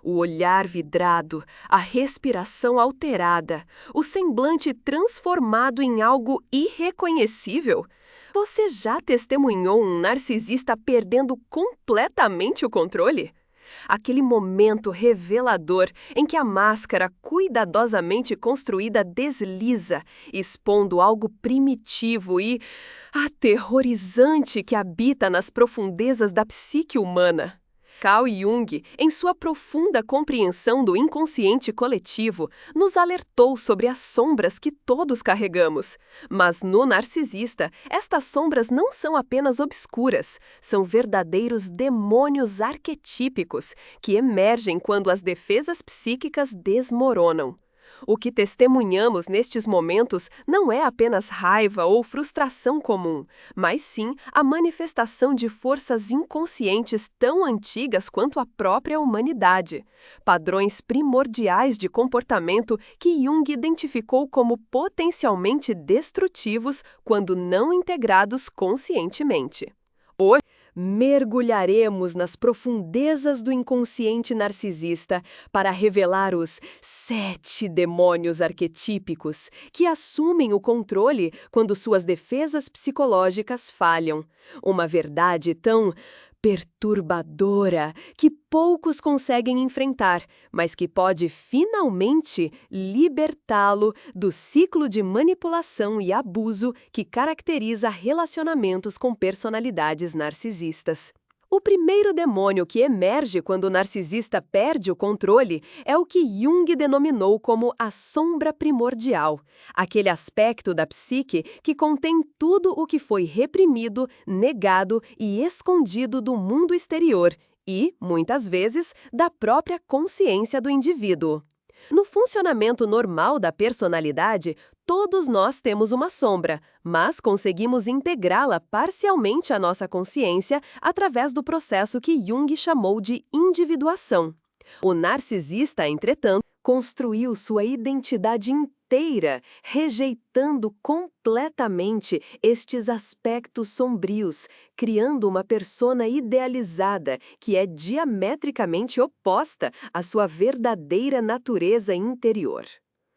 O olhar vidrado, a respiração alterada, o semblante transformado em algo irreconhecível. Você já testemunhou um narcisista perdendo completamente o controle? Aquele momento revelador em que a máscara cuidadosamente construída desliza, expondo algo primitivo e aterrorizante que habita nas profundezas da psique humana. Carl Jung, em sua profunda compreensão do inconsciente coletivo, nos alertou sobre as sombras que todos carregamos. Mas no narcisista, estas sombras não são apenas obscuras, são verdadeiros demônios arquetípicos que emergem quando as defesas psíquicas desmoronam. O que testemunhamos nestes momentos não é apenas raiva ou frustração comum, mas sim a manifestação de forças inconscientes tão antigas quanto a própria humanidade. Padrões primordiais de comportamento que Jung identificou como potencialmente destrutivos quando não integrados conscientemente. Hoje, mergulharemos nas profundezas do inconsciente narcisista para revelar os 7 demônios arquetípicos que assumem o controle quando suas defesas psicológicas falham. Uma verdade tão perturbadora que poucos conseguem enfrentar, mas que pode finalmente libertá-lo do ciclo de manipulação e abuso que caracteriza relacionamentos com personalidades narcisistas. O primeiro demônio que emerge quando o narcisista perde o controle é o que Jung denominou como a sombra primordial, aquele aspecto da psique que contém tudo o que foi reprimido, negado e escondido do mundo exterior e, muitas vezes, da própria consciência do indivíduo. No funcionamento normal da personalidade, todos nós temos uma sombra, mas conseguimos integrá-la parcialmente à nossa consciência através do processo que Jung chamou de individuação. O narcisista, entretanto, construiu sua identidade inteira, rejeitando completamente estes aspectos sombrios, criando uma persona idealizada que é diametricamente oposta à sua verdadeira natureza interior.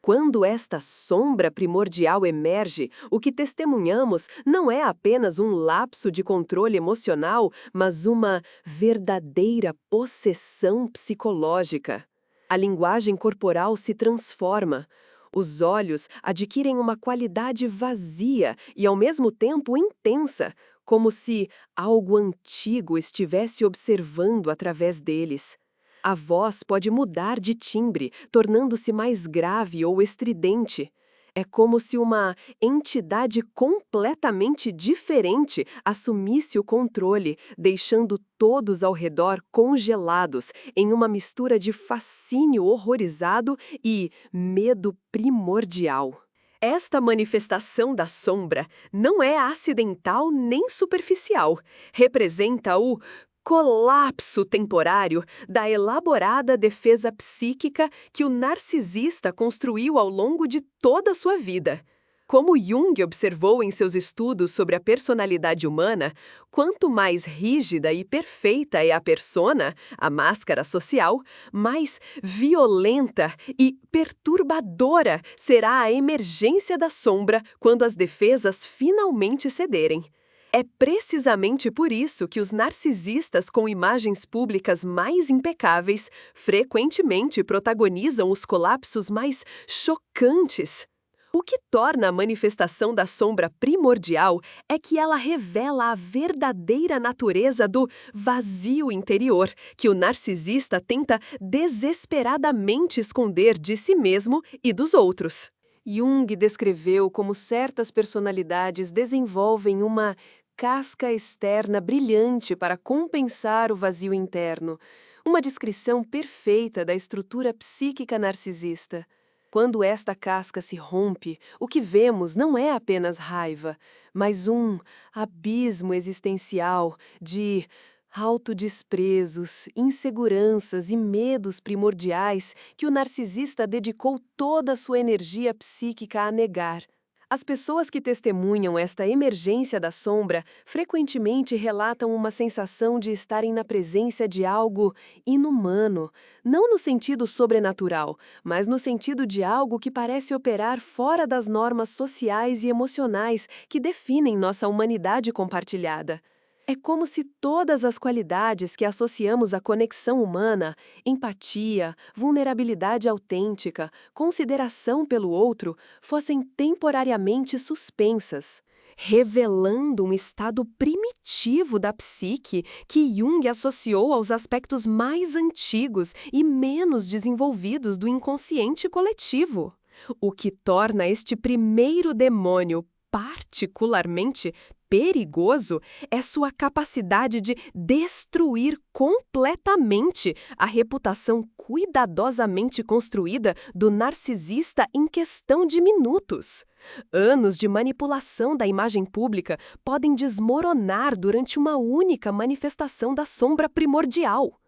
Quando esta sombra primordial emerge, o que testemunhamos não é apenas um lapso de controle emocional, mas uma verdadeira possessão psicológica. A linguagem corporal se transforma. Os olhos adquirem uma qualidade vazia e, ao mesmo tempo, intensa, como se algo antigo estivesse observando através deles. A voz pode mudar de timbre, tornando-se mais grave ou estridente. É como se uma entidade completamente diferente assumisse o controle, deixando todos ao redor congelados em uma mistura de fascínio horrorizado e medo primordial. Esta manifestação da sombra não é acidental nem superficial. Representa o colapso temporário da elaborada defesa psíquica que o narcisista construiu ao longo de toda a sua vida. Como Jung observou em seus estudos sobre a personalidade humana, quanto mais rígida e perfeita é a persona, a máscara social, mais violenta e perturbadora será a emergência da sombra quando as defesas finalmente cederem. É precisamente por isso que os narcisistas com imagens públicas mais impecáveis frequentemente protagonizam os colapsos mais chocantes. O que torna a manifestação da sombra primordial é que ela revela a verdadeira natureza do vazio interior, que o narcisista tenta desesperadamente esconder de si mesmo e dos outros. Jung descreveu como certas personalidades desenvolvem uma casca externa brilhante para compensar o vazio interno, uma descrição perfeita da estrutura psíquica narcisista. Quando esta casca se rompe, o que vemos não é apenas raiva, mas um abismo existencial de autodesprezos, inseguranças e medos primordiais que o narcisista dedicou toda a sua energia psíquica a negar. As pessoas que testemunham esta emergência da sombra frequentemente relatam uma sensação de estarem na presença de algo inumano, não no sentido sobrenatural, mas no sentido de algo que parece operar fora das normas sociais e emocionais que definem nossa humanidade compartilhada. É como se todas as qualidades que associamos à conexão humana, empatia, vulnerabilidade autêntica, consideração pelo outro, fossem temporariamente suspensas, revelando um estado primitivo da psique que Jung associou aos aspectos mais antigos e menos desenvolvidos do inconsciente coletivo. O que torna este primeiro demônio particularmente perigoso é sua capacidade de destruir completamente a reputação cuidadosamente construída do narcisista em questão de minutos. Anos de manipulação da imagem pública podem desmoronar durante uma única manifestação da sombra primordial.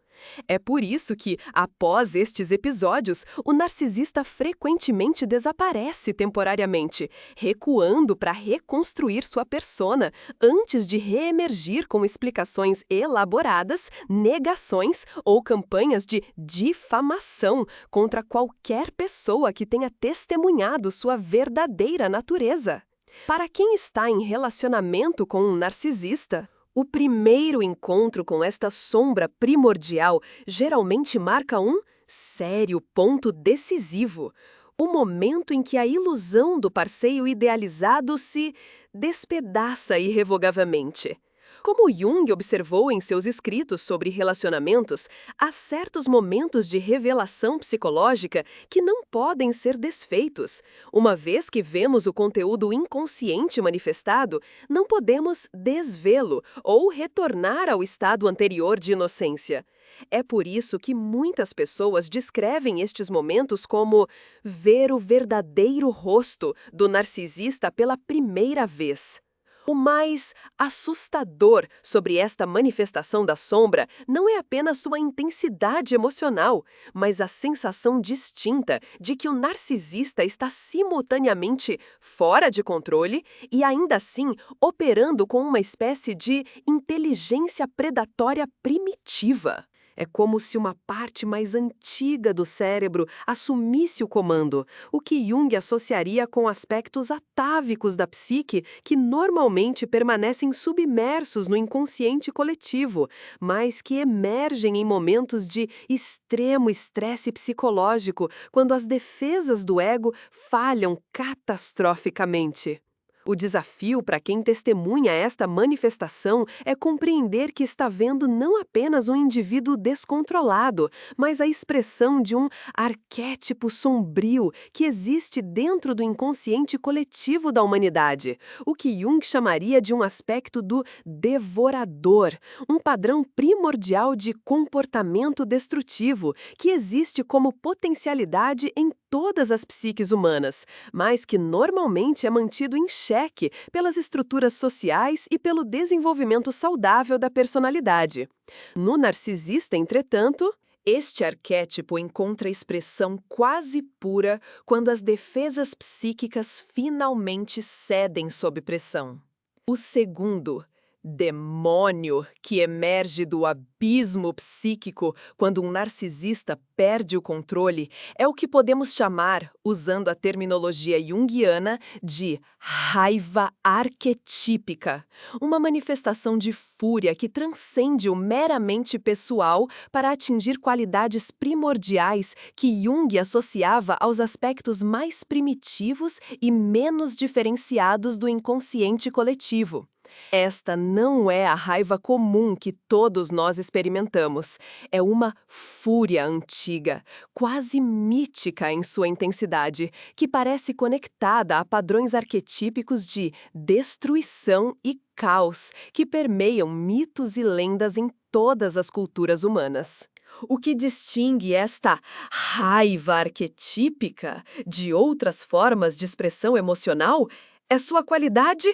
É por isso que, após estes episódios, o narcisista frequentemente desaparece temporariamente, recuando para reconstruir sua persona antes de reemergir com explicações elaboradas, negações ou campanhas de difamação contra qualquer pessoa que tenha testemunhado sua verdadeira natureza. Para quem está em relacionamento com um narcisista, o primeiro encontro com esta sombra primordial geralmente marca um sério ponto decisivo, o momento em que a ilusão do parceiro idealizado se despedaça irrevogavelmente. Como Jung observou em seus escritos sobre relacionamentos, há certos momentos de revelação psicológica que não podem ser desfeitos. Uma vez que vemos o conteúdo inconsciente manifestado, não podemos desvê-lo ou retornar ao estado anterior de inocência. É por isso que muitas pessoas descrevem estes momentos como ver o verdadeiro rosto do narcisista pela primeira vez. O mais assustador sobre esta manifestação da sombra não é apenas sua intensidade emocional, mas a sensação distinta de que o narcisista está simultaneamente fora de controle e ainda assim operando com uma espécie de inteligência predatória primitiva. É como se uma parte mais antiga do cérebro assumisse o comando, o que Jung associaria com aspectos atávicos da psique que normalmente permanecem submersos no inconsciente coletivo, mas que emergem em momentos de extremo estresse psicológico, quando as defesas do ego falham catastroficamente. O desafio para quem testemunha esta manifestação é compreender que está vendo não apenas um indivíduo descontrolado, mas a expressão de um arquétipo sombrio que existe dentro do inconsciente coletivo da humanidade, o que Jung chamaria de um aspecto do devorador, um padrão primordial de comportamento destrutivo que existe como potencialidade em todas as psiques humanas, mas que normalmente é mantido em xeque pelas estruturas sociais e pelo desenvolvimento saudável da personalidade. No narcisista, entretanto, este arquétipo encontra expressão quase pura quando as defesas psíquicas finalmente cedem sob pressão. O segundo demônio que emerge do abismo psíquico quando um narcisista perde o controle é o que podemos chamar, usando a terminologia junguiana, de raiva arquetípica, uma manifestação de fúria que transcende o meramente pessoal para atingir qualidades primordiais que Jung associava aos aspectos mais primitivos e menos diferenciados do inconsciente coletivo. Esta não é a raiva comum que todos nós experimentamos. É uma fúria antiga, quase mítica em sua intensidade, que parece conectada a padrões arquetípicos de destruição e caos que permeiam mitos e lendas em todas as culturas humanas. O que distingue esta raiva arquetípica de outras formas de expressão emocional é sua qualidade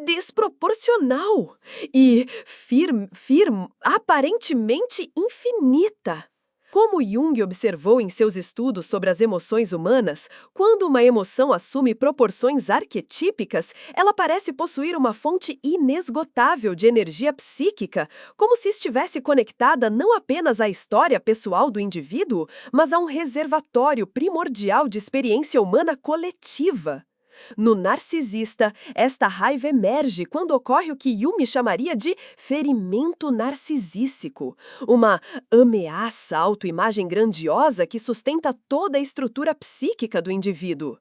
desproporcional e aparentemente infinita. Como Jung observou em seus estudos sobre as emoções humanas, quando uma emoção assume proporções arquetípicas, ela parece possuir uma fonte inesgotável de energia psíquica, como se estivesse conectada não apenas à história pessoal do indivíduo, mas a um reservatório primordial de experiência humana coletiva. No narcisista, esta raiva emerge quando ocorre o que Jung chamaria de ferimento narcisístico, uma ameaça à autoimagem grandiosa que sustenta toda a estrutura psíquica do indivíduo.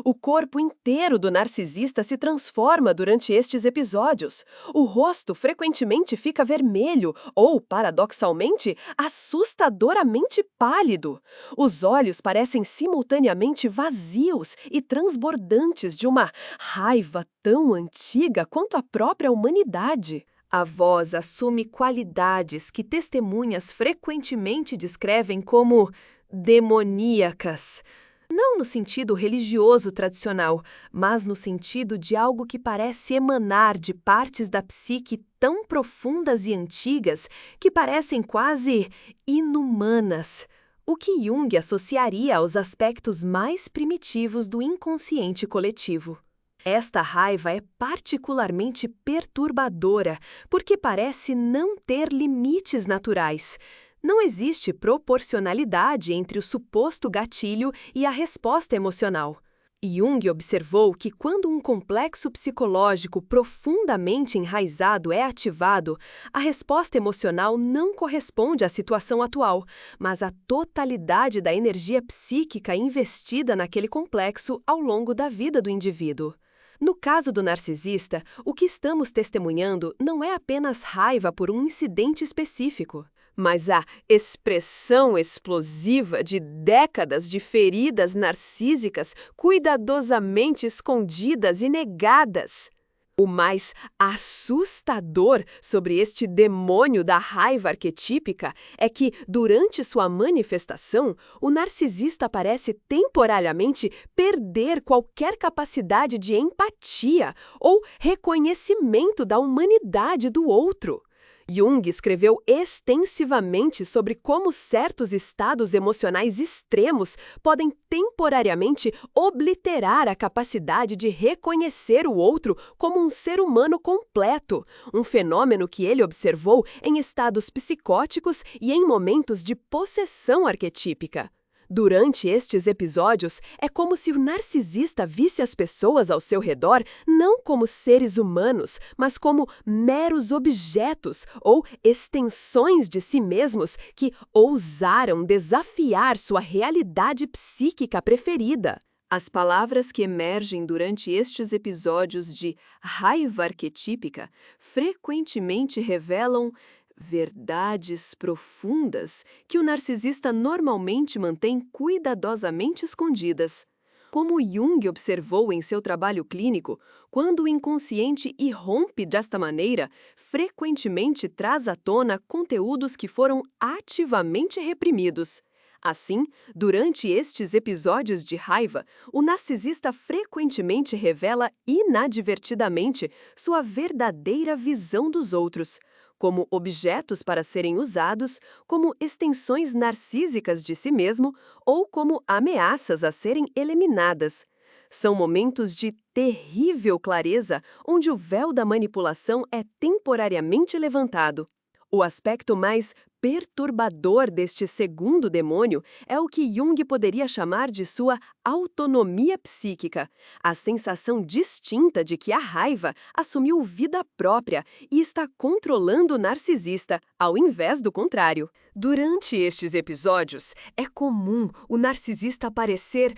O corpo inteiro do narcisista se transforma durante estes episódios. O rosto frequentemente fica vermelho ou, paradoxalmente, assustadoramente pálido. Os olhos parecem simultaneamente vazios e transbordantes de uma raiva tão antiga quanto a própria humanidade. A voz assume qualidades que testemunhas frequentemente descrevem como demoníacas. Não no sentido religioso tradicional, mas no sentido de algo que parece emanar de partes da psique tão profundas e antigas que parecem quase inumanas, o que Jung associaria aos aspectos mais primitivos do inconsciente coletivo. Esta raiva é particularmente perturbadora porque parece não ter limites naturais. Não existe proporcionalidade entre o suposto gatilho e a resposta emocional. Jung observou que quando um complexo psicológico profundamente enraizado é ativado, a resposta emocional não corresponde à situação atual, mas à totalidade da energia psíquica investida naquele complexo ao longo da vida do indivíduo. No caso do narcisista, o que estamos testemunhando não é apenas raiva por um incidente específico, mas a expressão explosiva de décadas de feridas narcísicas cuidadosamente escondidas e negadas. O mais assustador sobre este demônio da raiva arquetípica é que, durante sua manifestação, o narcisista parece temporariamente perder qualquer capacidade de empatia ou reconhecimento da humanidade do outro. Jung escreveu extensivamente sobre como certos estados emocionais extremos podem temporariamente obliterar a capacidade de reconhecer o outro como um ser humano completo, um fenômeno que ele observou em estados psicóticos e em momentos de possessão arquetípica. Durante estes episódios, é como se o narcisista visse as pessoas ao seu redor não como seres humanos, mas como meros objetos ou extensões de si mesmos que ousaram desafiar sua realidade psíquica preferida. As palavras que emergem durante estes episódios de raiva arquetípica frequentemente revelam verdades profundas que o narcisista normalmente mantém cuidadosamente escondidas. Como Jung observou em seu trabalho clínico, quando o inconsciente irrompe desta maneira, frequentemente traz à tona conteúdos que foram ativamente reprimidos. Assim, durante estes episódios de raiva, o narcisista frequentemente revela inadvertidamente sua verdadeira visão dos outros, como objetos para serem usados, como extensões narcísicas de si mesmo ou como ameaças a serem eliminadas. São momentos de terrível clareza onde o véu da manipulação é temporariamente levantado. O aspecto mais perturbador deste segundo demônio é o que Jung poderia chamar de sua autonomia psíquica, a sensação distinta de que a raiva assumiu vida própria e está controlando o narcisista, ao invés do contrário. Durante estes episódios, é comum o narcisista aparecer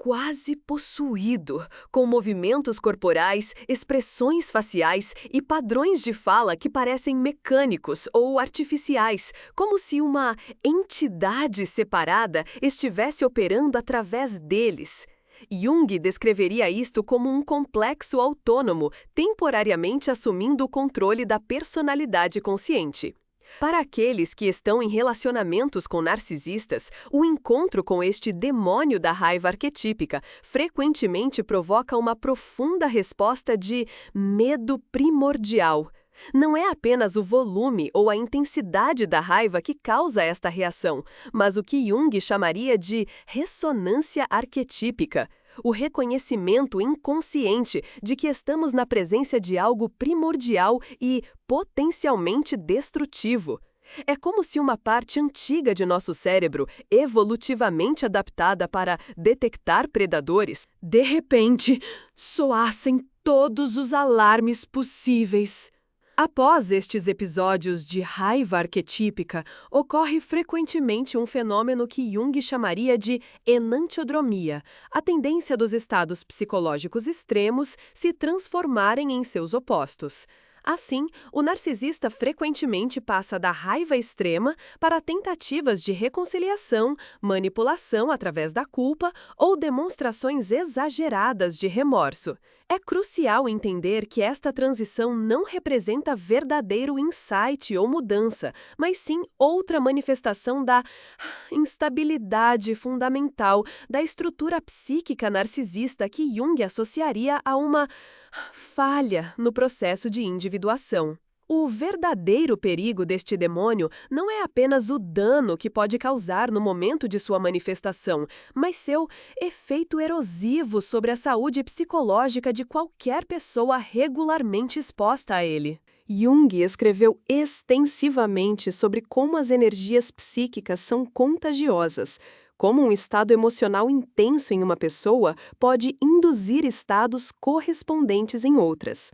quase possuído, com movimentos corporais, expressões faciais e padrões de fala que parecem mecânicos ou artificiais, como se uma entidade separada estivesse operando através deles. Jung descreveria isto como um complexo autônomo, temporariamente assumindo o controle da personalidade consciente. Para aqueles que estão em relacionamentos com narcisistas, o encontro com este demônio da raiva arquetípica frequentemente provoca uma profunda resposta de medo primordial. Não é apenas o volume ou a intensidade da raiva que causa esta reação, mas o que Jung chamaria de ressonância arquetípica, o reconhecimento inconsciente de que estamos na presença de algo primordial e potencialmente destrutivo. É como se uma parte antiga de nosso cérebro, evolutivamente adaptada para detectar predadores, de repente soassem todos os alarmes possíveis. Após estes episódios de raiva arquetípica, ocorre frequentemente um fenômeno que Jung chamaria de enantiodromia, a tendência dos estados psicológicos extremos se transformarem em seus opostos. Assim, o narcisista frequentemente passa da raiva extrema para tentativas de reconciliação, manipulação através da culpa ou demonstrações exageradas de remorso. É crucial entender que esta transição não representa verdadeiro insight ou mudança, mas sim outra manifestação da instabilidade fundamental da estrutura psíquica narcisista que Jung associaria a uma falha no processo de individuação. O verdadeiro perigo deste demônio não é apenas o dano que pode causar no momento de sua manifestação, mas seu efeito erosivo sobre a saúde psicológica de qualquer pessoa regularmente exposta a ele. Jung escreveu extensivamente sobre como as energias psíquicas são contagiosas, como um estado emocional intenso em uma pessoa pode induzir estados correspondentes em outras.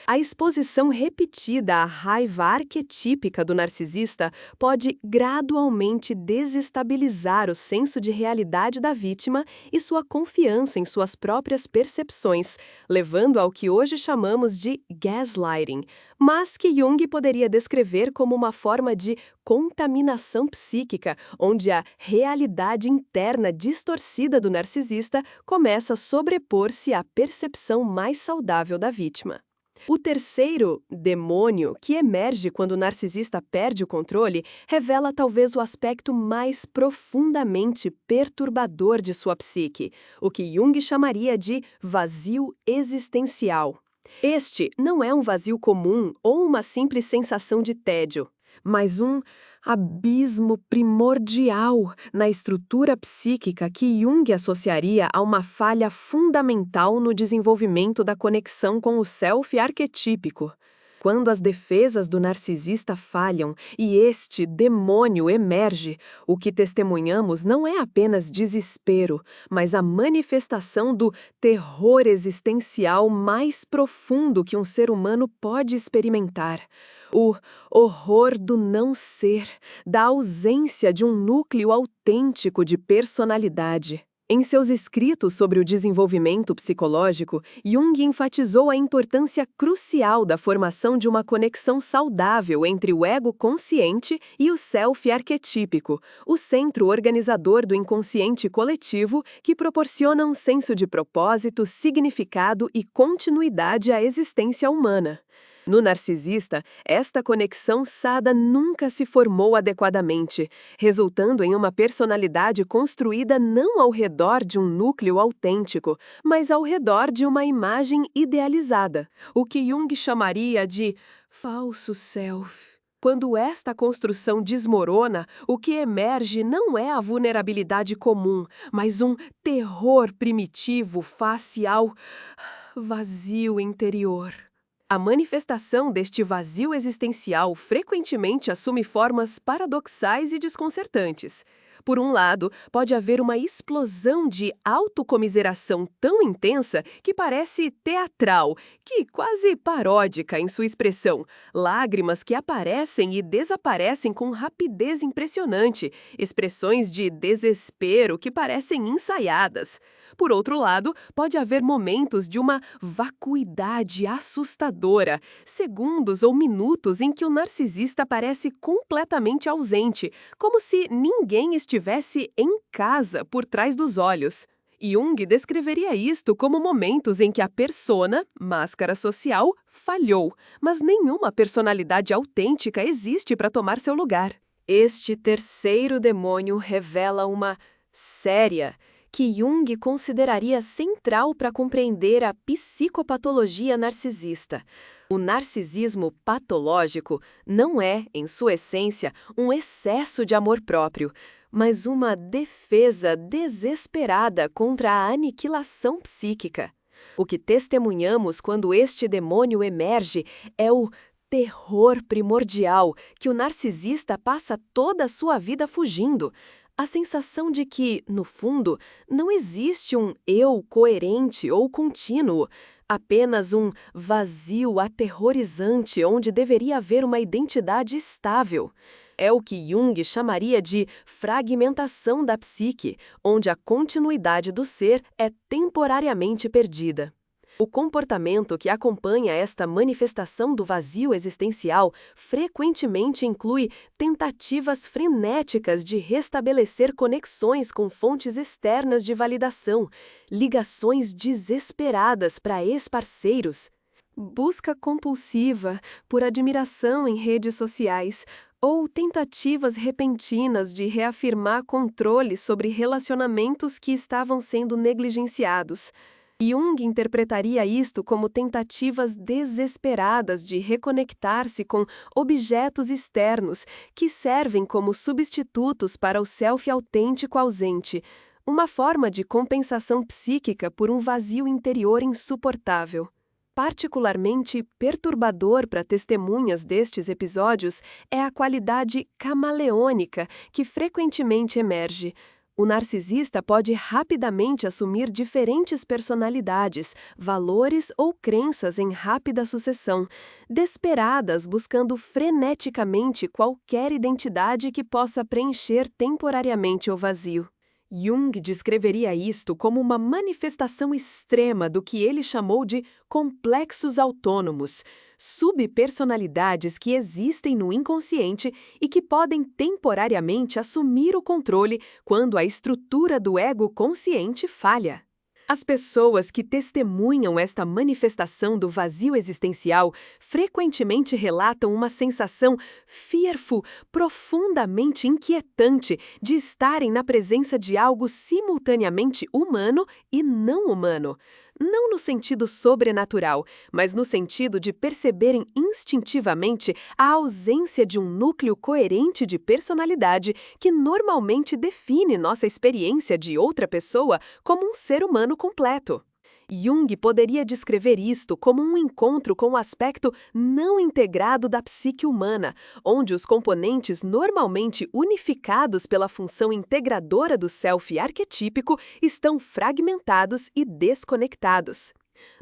A exposição repetida à raiva arquetípica do narcisista pode gradualmente desestabilizar o senso de realidade da vítima e sua confiança em suas próprias percepções, levando ao que hoje chamamos de gaslighting, mas que Jung poderia descrever como uma forma de contaminação psíquica, onde a realidade interna distorcida do narcisista começa a sobrepor-se à percepção mais saudável da vítima. O terceiro demônio, que emerge quando o narcisista perde o controle, revela talvez o aspecto mais profundamente perturbador de sua psique, o que Jung chamaria de vazio existencial. Este não é um vazio comum ou uma simples sensação de tédio, mas um abismo primordial na estrutura psíquica que Jung associaria a uma falha fundamental no desenvolvimento da conexão com o self arquetípico. Quando as defesas do narcisista falham e este demônio emerge, o que testemunhamos não é apenas desespero, mas a manifestação do terror existencial mais profundo que um ser humano pode experimentar. O horror do não ser, da ausência de um núcleo autêntico de personalidade. Em seus escritos sobre o desenvolvimento psicológico, Jung enfatizou a importância crucial da formação de uma conexão saudável entre o ego consciente e o self arquetípico, o centro organizador do inconsciente coletivo que proporciona um senso de propósito, significado e continuidade à existência humana. No narcisista, esta conexão sada nunca se formou adequadamente, resultando em uma personalidade construída não ao redor de um núcleo autêntico, mas ao redor de uma imagem idealizada, o que Jung chamaria de falso self. Quando esta construção desmorona, o que emerge não é a vulnerabilidade comum, mas um terror primitivo face ao vazio interior. A manifestação deste vazio existencial frequentemente assume formas paradoxais e desconcertantes. Por um lado, pode haver uma explosão de autocomiseração tão intensa que parece teatral, que quase paródica em sua expressão, lágrimas que aparecem e desaparecem com rapidez impressionante, expressões de desespero que parecem ensaiadas. Por outro lado, pode haver momentos de uma vacuidade assustadora, segundos ou minutos em que o narcisista parece completamente ausente, como se ninguém estivesse em casa por trás dos olhos. Jung descreveria isto como momentos em que a persona, máscara social, falhou, mas nenhuma personalidade autêntica existe para tomar seu lugar. Este terceiro demônio revela uma séria que Jung consideraria central para compreender a psicopatologia narcisista. O narcisismo patológico não é, em sua essência, um excesso de amor próprio, mas uma defesa desesperada contra a aniquilação psíquica. O que testemunhamos quando este demônio emerge é o terror primordial que o narcisista passa toda a sua vida fugindo. A sensação de que, no fundo, não existe um eu coerente ou contínuo, apenas um vazio aterrorizante onde deveria haver uma identidade estável. É o que Jung chamaria de fragmentação da psique, onde a continuidade do ser é temporariamente perdida. O comportamento que acompanha esta manifestação do vazio existencial frequentemente inclui tentativas frenéticas de restabelecer conexões com fontes externas de validação, ligações desesperadas para ex-parceiros, busca compulsiva por admiração em redes sociais ou tentativas repentinas de reafirmar controle sobre relacionamentos que estavam sendo negligenciados. Jung interpretaria isto como tentativas desesperadas de reconectar-se com objetos externos que servem como substitutos para o self autêntico ausente, uma forma de compensação psíquica por um vazio interior insuportável. Particularmente perturbador para testemunhas destes episódios é a qualidade camaleônica que frequentemente emerge. O narcisista pode rapidamente assumir diferentes personalidades, valores ou crenças em rápida sucessão, desesperadas buscando freneticamente qualquer identidade que possa preencher temporariamente o vazio. Jung descreveria isto como uma manifestação extrema do que ele chamou de complexos autônomos, subpersonalidades que existem no inconsciente e que podem temporariamente assumir o controle quando a estrutura do ego consciente falha. As pessoas que testemunham esta manifestação do vazio existencial frequentemente relatam uma sensação fearful, profundamente inquietante de estarem na presença de algo simultaneamente humano e não humano. Não no sentido sobrenatural, mas no sentido de perceberem instintivamente a ausência de um núcleo coerente de personalidade que normalmente define nossa experiência de outra pessoa como um ser humano completo. Jung poderia descrever isto como um encontro com o aspecto não integrado da psique humana, onde os componentes normalmente unificados pela função integradora do self arquetípico estão fragmentados e desconectados.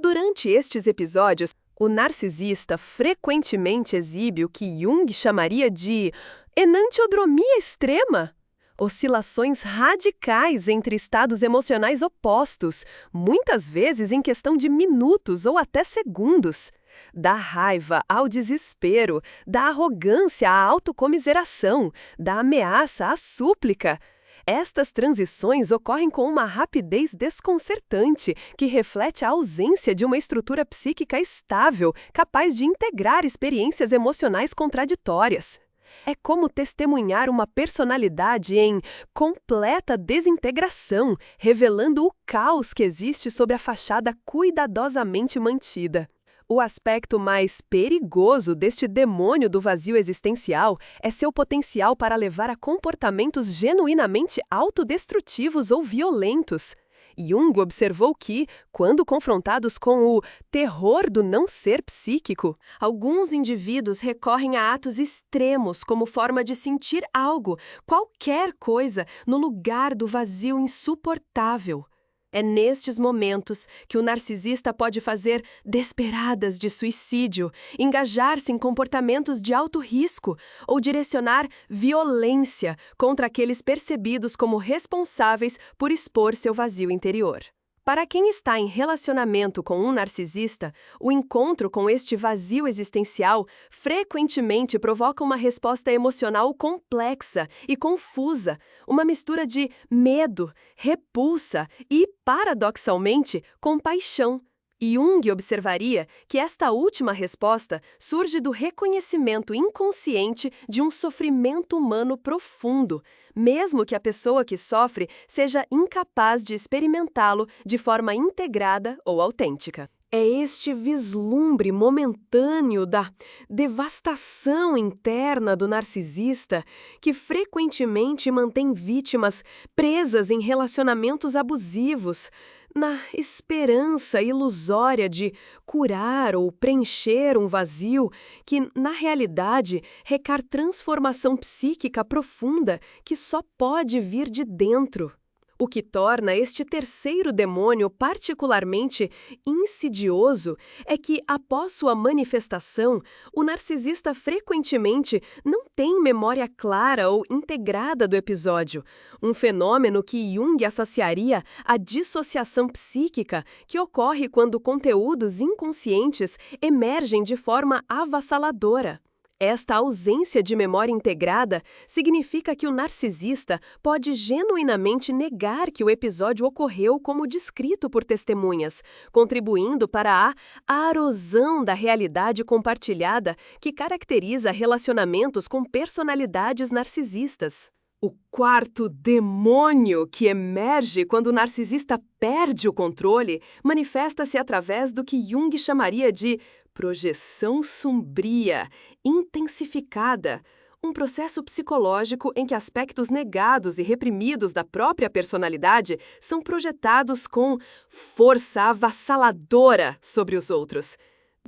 Durante estes episódios, o narcisista frequentemente exibe o que Jung chamaria de enantiodromia extrema. Oscilações radicais entre estados emocionais opostos, muitas vezes em questão de minutos ou até segundos. Da raiva ao desespero, da arrogância à autocomiseração, da ameaça à súplica. Estas transições ocorrem com uma rapidez desconcertante, que reflete a ausência de uma estrutura psíquica estável, capaz de integrar experiências emocionais contraditórias. É como testemunhar uma personalidade em completa desintegração, revelando o caos que existe sob a fachada cuidadosamente mantida. O aspecto mais perigoso deste demônio do vazio existencial é seu potencial para levar a comportamentos genuinamente autodestrutivos ou violentos. Jung observou que, quando confrontados com o terror do não ser psíquico, alguns indivíduos recorrem a atos extremos como forma de sentir algo, qualquer coisa, no lugar do vazio insuportável. É nestes momentos que o narcisista pode fazer desperadas de suicídio, engajar-se em comportamentos de alto risco ou direcionar violência contra aqueles percebidos como responsáveis por expor seu vazio interior. Para quem está em relacionamento com um narcisista, o encontro com este vazio existencial frequentemente provoca uma resposta emocional complexa e confusa, uma mistura de medo, repulsa e, paradoxalmente, compaixão. Jung observaria que esta última resposta surge do reconhecimento inconsciente de um sofrimento humano profundo, mesmo que a pessoa que sofre seja incapaz de experimentá-lo de forma integrada ou autêntica. É este vislumbre momentâneo da devastação interna do narcisista que frequentemente mantém vítimas presas em relacionamentos abusivos, na esperança ilusória de curar ou preencher um vazio que, na realidade, requer transformação psíquica profunda que só pode vir de dentro. O que torna este terceiro demônio particularmente insidioso é que, após sua manifestação, o narcisista frequentemente não tem memória clara ou integrada do episódio, um fenômeno que Jung associaria à dissociação psíquica que ocorre quando conteúdos inconscientes emergem de forma avassaladora. Esta ausência de memória integrada significa que o narcisista pode genuinamente negar que o episódio ocorreu como descrito por testemunhas, contribuindo para a erosão da realidade compartilhada que caracteriza relacionamentos com personalidades narcisistas. O quarto demônio que emerge quando o narcisista perde o controle manifesta-se através do que Jung chamaria de projeção sombria, intensificada, um processo psicológico em que aspectos negados e reprimidos da própria personalidade são projetados com força avassaladora sobre os outros.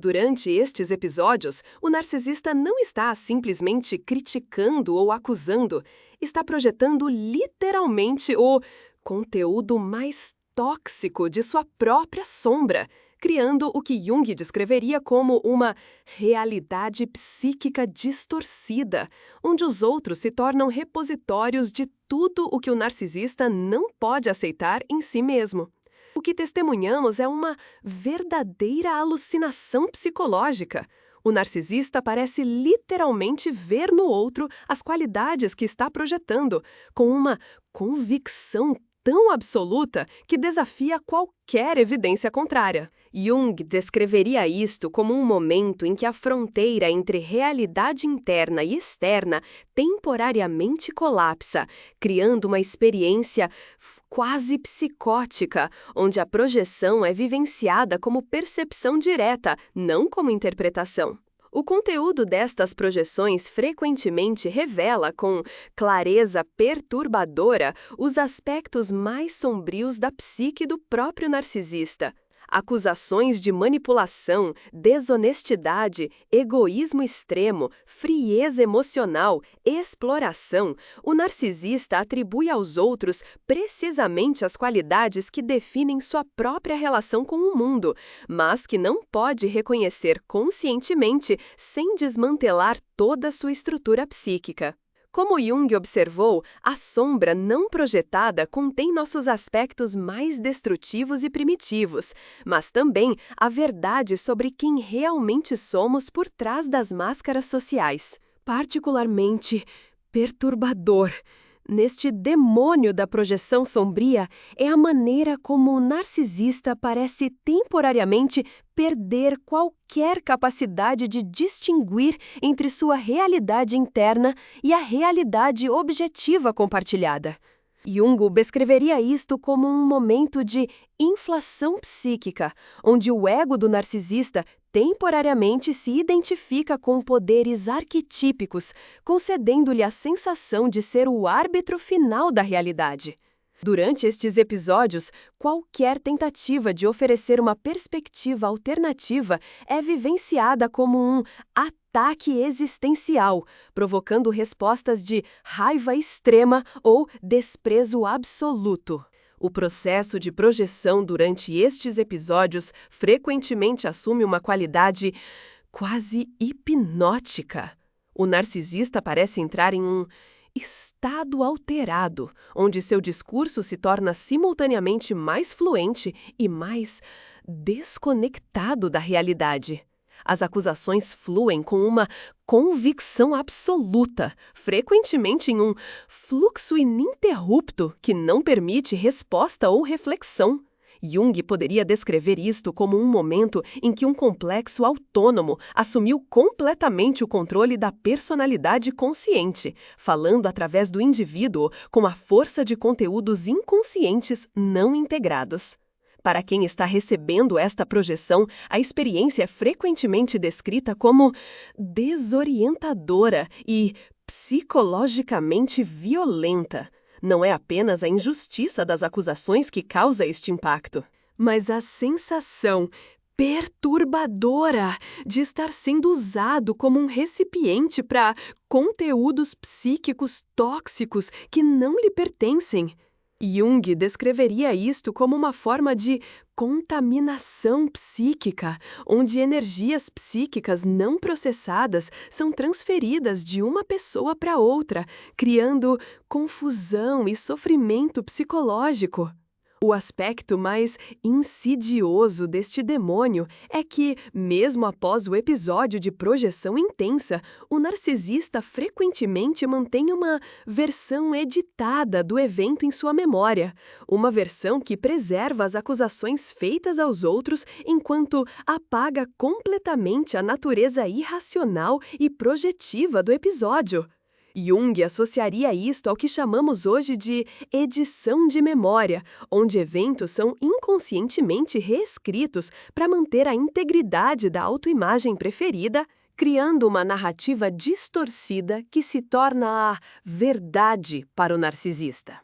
Durante estes episódios, o narcisista não está simplesmente criticando ou acusando, está projetando literalmente o conteúdo mais tóxico de sua própria sombra, criando o que Jung descreveria como uma realidade psíquica distorcida, onde os outros se tornam repositórios de tudo o que o narcisista não pode aceitar em si mesmo. O que testemunhamos é uma verdadeira alucinação psicológica. O narcisista parece literalmente ver no outro as qualidades que está projetando, com uma convicção tão absoluta que desafia qualquer evidência contrária. Jung descreveria isto como um momento em que a fronteira entre realidade interna e externa temporariamente colapsa, criando uma experiência quase psicótica, onde a projeção é vivenciada como percepção direta, não como interpretação. O conteúdo destas projeções frequentemente revela com clareza perturbadora os aspectos mais sombrios da psique do próprio narcisista. Acusações de manipulação, desonestidade, egoísmo extremo, frieza emocional, exploração. O narcisista atribui aos outros precisamente as qualidades que definem sua própria relação com o mundo, mas que não pode reconhecer conscientemente sem desmantelar toda sua estrutura psíquica. Como Jung observou, a sombra não projetada contém nossos aspectos mais destrutivos e primitivos, mas também a verdade sobre quem realmente somos por trás das máscaras sociais. Particularmente perturbador neste demônio da projeção sombria é a maneira como o narcisista parece temporariamente perder qualquer capacidade de distinguir entre sua realidade interna e a realidade objetiva compartilhada. Jung descreveria isto como um momento de inflação psíquica, onde o ego do narcisista temporariamente se identifica com poderes arquetípicos, concedendo-lhe a sensação de ser o árbitro final da realidade. Durante estes episódios, qualquer tentativa de oferecer uma perspectiva alternativa é vivenciada como um ataque existencial, provocando respostas de raiva extrema ou desprezo absoluto. O processo de projeção durante estes episódios frequentemente assume uma qualidade quase hipnótica. O narcisista parece entrar em um estado alterado, onde seu discurso se torna simultaneamente mais fluente e mais desconectado da realidade. As acusações fluem com uma convicção absoluta, frequentemente em um fluxo ininterrupto que não permite resposta ou reflexão. Jung poderia descrever isto como um momento em que um complexo autônomo assumiu completamente o controle da personalidade consciente, falando através do indivíduo com a força de conteúdos inconscientes não integrados. Para quem está recebendo esta projeção, a experiência é frequentemente descrita como desorientadora e psicologicamente violenta. Não é apenas a injustiça das acusações que causa este impacto, mas a sensação perturbadora de estar sendo usado como um recipiente para conteúdos psíquicos tóxicos que não lhe pertencem. Jung descreveria isto como uma forma de contaminação psíquica, onde energias psíquicas não processadas são transferidas de uma pessoa para outra, criando confusão e sofrimento psicológico. O aspecto mais insidioso deste demônio é que, mesmo após o episódio de projeção intensa, o narcisista frequentemente mantém uma versão editada do evento em sua memória, uma versão que preserva as acusações feitas aos outros enquanto apaga completamente a natureza irracional e projetiva do episódio. Jung associaria isto ao que chamamos hoje de edição de memória, onde eventos são inconscientemente reescritos para manter a integridade da autoimagem preferida, criando uma narrativa distorcida que se torna a verdade para o narcisista.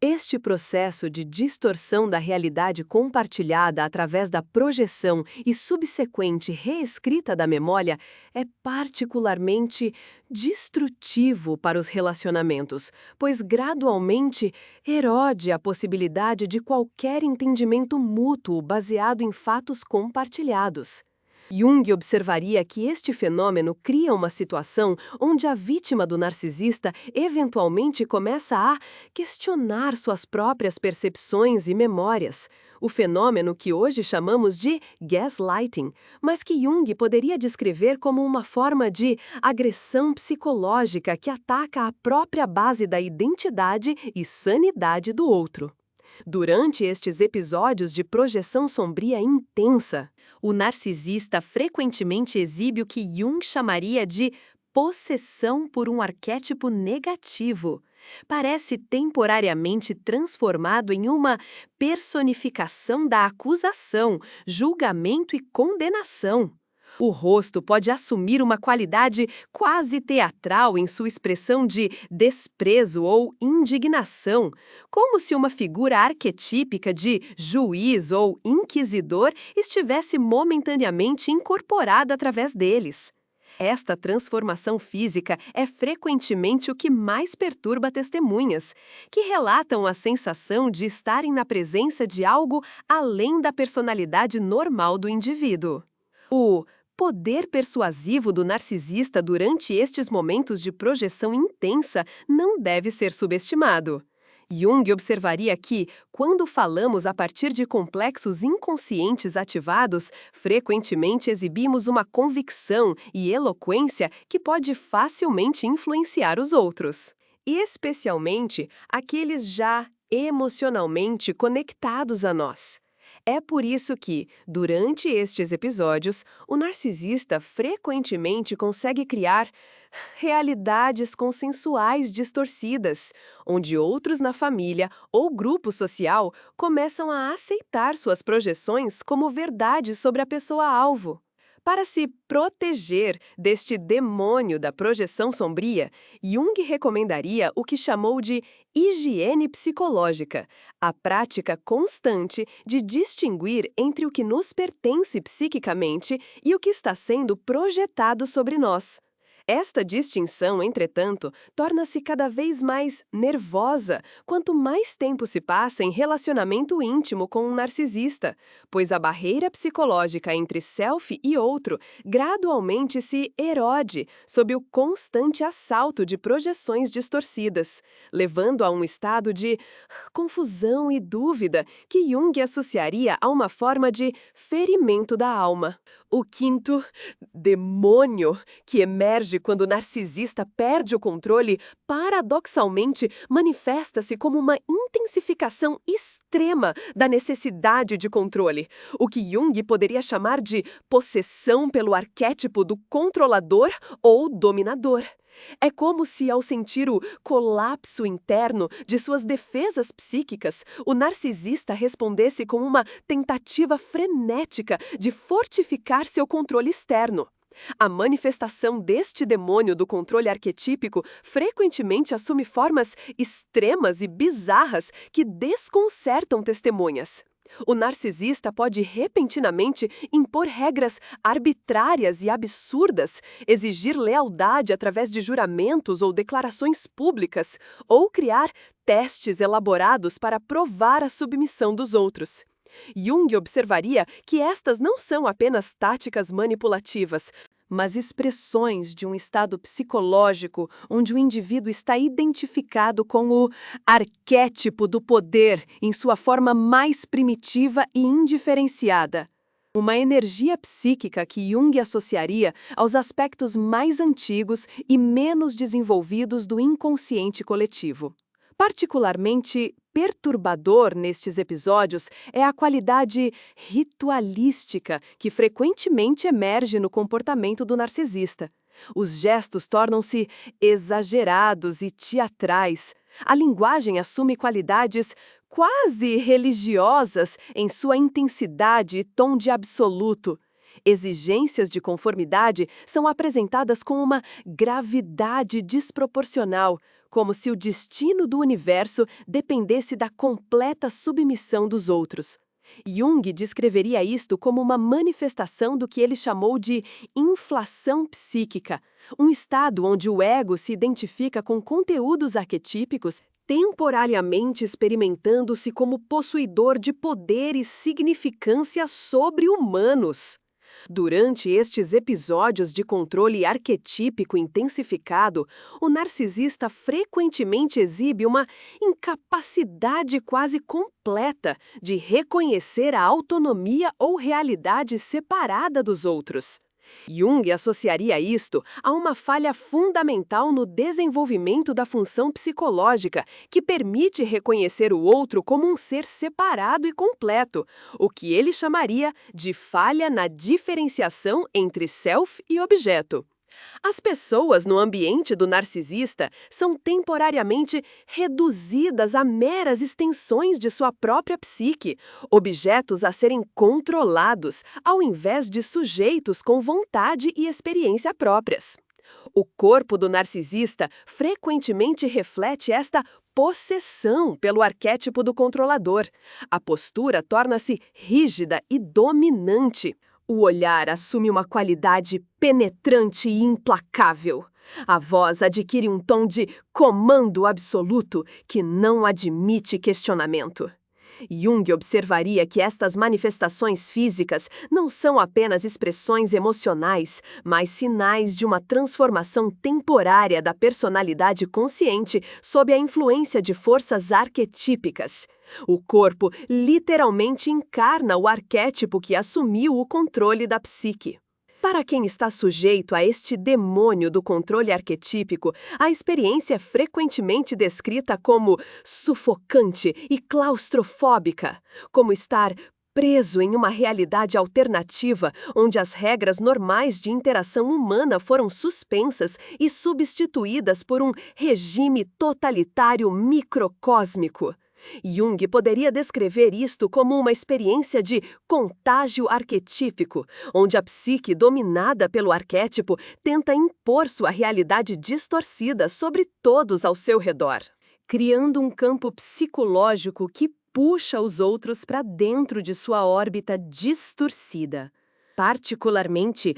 Este processo de distorção da realidade compartilhada através da projeção e subsequente reescrita da memória é particularmente destrutivo para os relacionamentos, pois gradualmente erode a possibilidade de qualquer entendimento mútuo baseado em fatos compartilhados. Jung observaria que este fenômeno cria uma situação onde a vítima do narcisista eventualmente começa a questionar suas próprias percepções e memórias, o fenômeno que hoje chamamos de gaslighting, mas que Jung poderia descrever como uma forma de agressão psicológica que ataca a própria base da identidade e sanidade do outro. Durante estes episódios de projeção sombria intensa, o narcisista frequentemente exibe o que Jung chamaria de possessão por um arquétipo negativo. Parece temporariamente transformado em uma personificação da acusação, julgamento e condenação. O rosto pode assumir uma qualidade quase teatral em sua expressão de desprezo ou indignação, como se uma figura arquetípica de juiz ou inquisidor estivesse momentaneamente incorporada através deles. Esta transformação física é frequentemente o que mais perturba testemunhas, que relatam a sensação de estarem na presença de algo além da personalidade normal do indivíduo. O poder persuasivo do narcisista durante estes momentos de projeção intensa não deve ser subestimado. Jung observaria que, quando falamos a partir de complexos inconscientes ativados, frequentemente exibimos uma convicção e eloquência que pode facilmente influenciar os outros, e especialmente aqueles já emocionalmente conectados a nós. É por isso que, durante estes episódios, o narcisista frequentemente consegue criar realidades consensuais distorcidas, onde outros na família ou grupo social começam a aceitar suas projeções como verdade sobre a pessoa-alvo. Para se proteger deste demônio da projeção sombria, Jung recomendaria o que chamou de higiene psicológica, a prática constante de distinguir entre o que nos pertence psiquicamente e o que está sendo projetado sobre nós. Esta distinção, entretanto, torna-se cada vez mais nervosa quanto mais tempo se passa em relacionamento íntimo com um narcisista, pois a barreira psicológica entre self e outro gradualmente se erode sob o constante assalto de projeções distorcidas, levando a um estado de confusão e dúvida que Jung associaria a uma forma de ferimento da alma. O quinto demônio que emerge quando o narcisista perde o controle, paradoxalmente, manifesta-se como uma intensificação extrema da necessidade de controle, o que Jung poderia chamar de possessão pelo arquétipo do controlador ou dominador. É como se, ao sentir o colapso interno de suas defesas psíquicas, o narcisista respondesse com uma tentativa frenética de fortificar seu controle externo. A manifestação deste demônio do controle arquetípico frequentemente assume formas extremas e bizarras que desconcertam testemunhas. O narcisista pode repentinamente impor regras arbitrárias e absurdas, exigir lealdade através de juramentos ou declarações públicas, ou criar testes elaborados para provar a submissão dos outros. Jung observaria que estas não são apenas táticas manipulativas, mas expressões de um estado psicológico onde o indivíduo está identificado com o arquétipo do poder em sua forma mais primitiva e indiferenciada. Uma energia psíquica que Jung associaria aos aspectos mais antigos e menos desenvolvidos do inconsciente coletivo. Particularmente perturbador nestes episódios é a qualidade ritualística que frequentemente emerge no comportamento do narcisista. Os gestos tornam-se exagerados e teatrais. A linguagem assume qualidades quase religiosas em sua intensidade e tom de absoluto. Exigências de conformidade são apresentadas com uma gravidade desproporcional, como se o destino do universo dependesse da completa submissão dos outros. Jung descreveria isto como uma manifestação do que ele chamou de inflação psíquica, um estado onde o ego se identifica com conteúdos arquetípicos, temporariamente experimentando-se como possuidor de poder e significância sobre-humanos. Durante estes episódios de controle arquetípico intensificado, o narcisista frequentemente exibe uma incapacidade quase completa de reconhecer a autonomia ou realidade separada dos outros. Jung associaria isto a uma falha fundamental no desenvolvimento da função psicológica, que permite reconhecer o outro como um ser separado e completo, o que ele chamaria de falha na diferenciação entre self e objeto. As pessoas no ambiente do narcisista são temporariamente reduzidas a meras extensões de sua própria psique, objetos a serem controlados, ao invés de sujeitos com vontade e experiência próprias. O corpo do narcisista frequentemente reflete esta possessão pelo arquétipo do controlador. A postura torna-se rígida e dominante. O olhar assume uma qualidade penetrante e implacável. A voz adquire um tom de comando absoluto que não admite questionamento. Jung observaria que estas manifestações físicas não são apenas expressões emocionais, mas sinais de uma transformação temporária da personalidade consciente sob a influência de forças arquetípicas. O corpo literalmente encarna o arquétipo que assumiu o controle da psique. Para quem está sujeito a este demônio do controle arquetípico, a experiência é frequentemente descrita como sufocante e claustrofóbica, como estar preso em uma realidade alternativa onde as regras normais de interação humana foram suspensas e substituídas por um regime totalitário microcósmico. Jung poderia descrever isto como uma experiência de contágio arquetípico, onde a psique dominada pelo arquétipo tenta impor sua realidade distorcida sobre todos ao seu redor, criando um campo psicológico que puxa os outros para dentro de sua órbita distorcida. Particularmente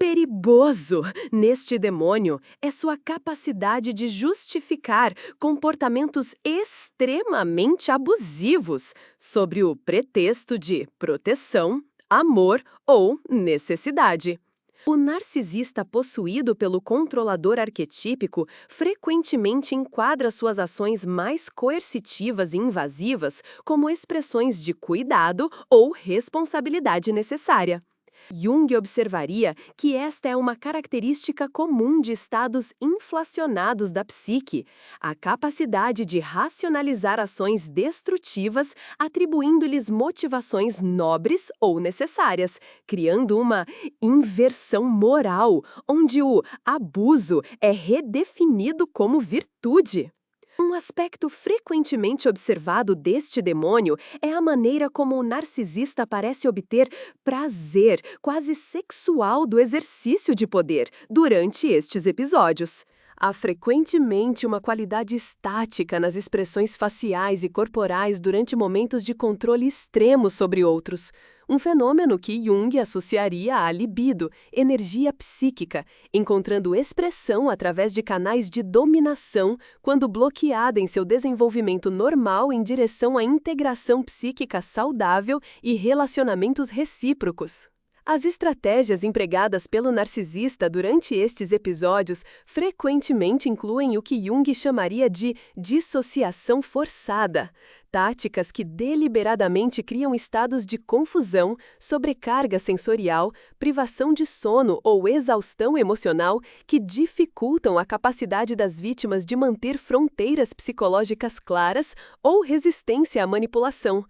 perigoso neste demônio é sua capacidade de justificar comportamentos extremamente abusivos sobre o pretexto de proteção, amor ou necessidade. O narcisista possuído pelo controlador arquetípico frequentemente enquadra suas ações mais coercitivas e invasivas como expressões de cuidado ou responsabilidade necessária. Jung observaria que esta é uma característica comum de estados inflacionados da psique, a capacidade de racionalizar ações destrutivas, atribuindo-lhes motivações nobres ou necessárias, criando uma inversão moral, onde o abuso é redefinido como virtude. Um aspecto frequentemente observado deste demônio é a maneira como o narcisista parece obter prazer quase sexual do exercício de poder durante estes episódios. Há frequentemente uma qualidade estática nas expressões faciais e corporais durante momentos de controle extremo sobre outros. Um fenômeno que Jung associaria à libido, energia psíquica, encontrando expressão através de canais de dominação quando bloqueada em seu desenvolvimento normal em direção à integração psíquica saudável e relacionamentos recíprocos. As estratégias empregadas pelo narcisista durante estes episódios frequentemente incluem o que Jung chamaria de dissociação forçada, táticas que deliberadamente criam estados de confusão, sobrecarga sensorial, privação de sono ou exaustão emocional que dificultam a capacidade das vítimas de manter fronteiras psicológicas claras ou resistência à manipulação.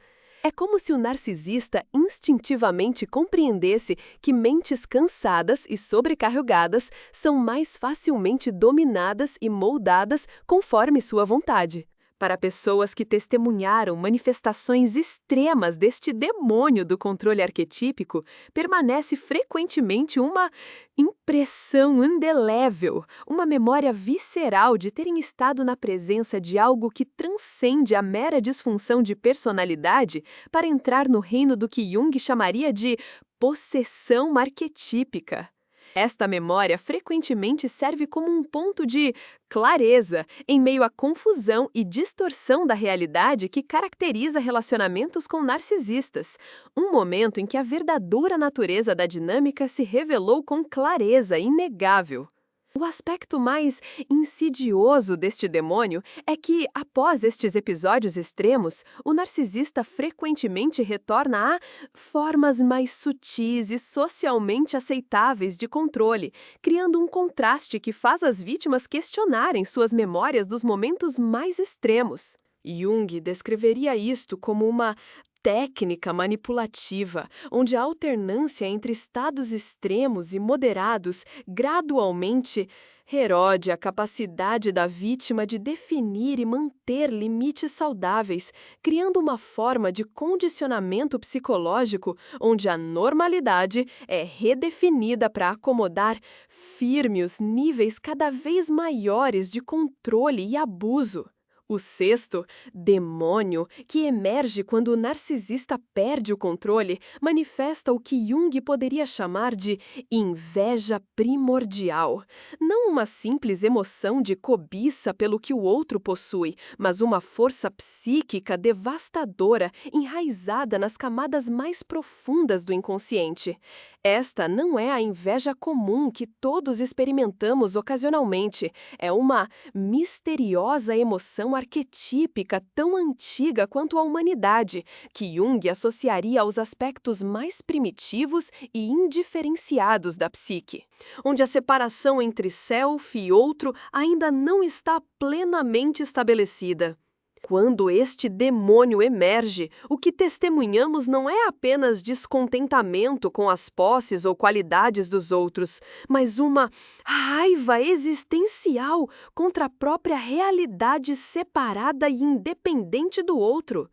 É como se o narcisista instintivamente compreendesse que mentes cansadas e sobrecarregadas são mais facilmente dominadas e moldadas conforme sua vontade. Para pessoas que testemunharam manifestações extremas deste demônio do controle arquetípico, permanece frequentemente uma impressão indelével, uma memória visceral de terem estado na presença de algo que transcende a mera disfunção de personalidade para entrar no reino do que Jung chamaria de possessão arquetípica. Esta memória frequentemente serve como um ponto de clareza em meio à confusão e distorção da realidade que caracteriza relacionamentos com narcisistas, um momento em que a verdadeira natureza da dinâmica se revelou com clareza inegável. O aspecto mais insidioso deste demônio é que, após estes episódios extremos, o narcisista frequentemente retorna a formas mais sutis e socialmente aceitáveis de controle, criando um contraste que faz as vítimas questionarem suas memórias dos momentos mais extremos. Jung descreveria isto como uma técnica manipulativa, onde a alternância entre estados extremos e moderados gradualmente erode a capacidade da vítima de definir e manter limites saudáveis, criando uma forma de condicionamento psicológico onde a normalidade é redefinida para acomodar firmes níveis cada vez maiores de controle e abuso. O sexto, demônio, que emerge quando o narcisista perde o controle, manifesta o que Jung poderia chamar de inveja primordial. Não uma simples emoção de cobiça pelo que o outro possui, mas uma força psíquica devastadora enraizada nas camadas mais profundas do inconsciente. Esta não é a inveja comum que todos experimentamos ocasionalmente, é uma misteriosa emoção arquetípica tão antiga quanto a humanidade, que Jung associaria aos aspectos mais primitivos e indiferenciados da psique, onde a separação entre self e outro ainda não está plenamente estabelecida. Quando este demônio emerge, o que testemunhamos não é apenas descontentamento com as posses ou qualidades dos outros, mas uma raiva existencial contra a própria realidade separada e independente do outro.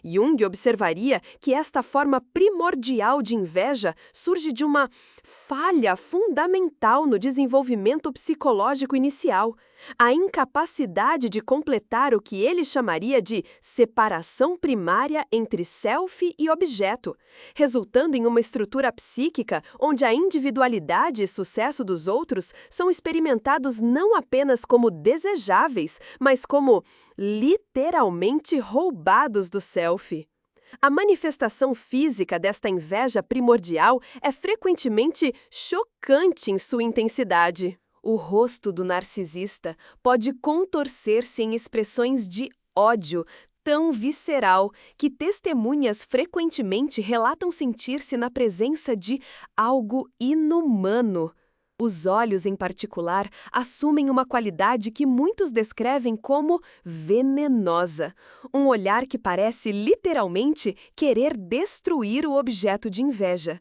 Jung observaria que esta forma primordial de inveja surge de uma falha fundamental no desenvolvimento psicológico inicial, a incapacidade de completar o que ele chamaria de separação primária entre self e objeto, resultando em uma estrutura psíquica onde a individualidade e sucesso dos outros são experimentados não apenas como desejáveis, mas como literalmente roubados do self. A manifestação física desta inveja primordial é frequentemente chocante em sua intensidade. O rosto do narcisista pode contorcer-se em expressões de ódio tão visceral que testemunhas frequentemente relatam sentir-se na presença de algo inumano. Os olhos, em particular, assumem uma qualidade que muitos descrevem como venenosa. Um olhar que parece literalmente querer destruir o objeto de inveja.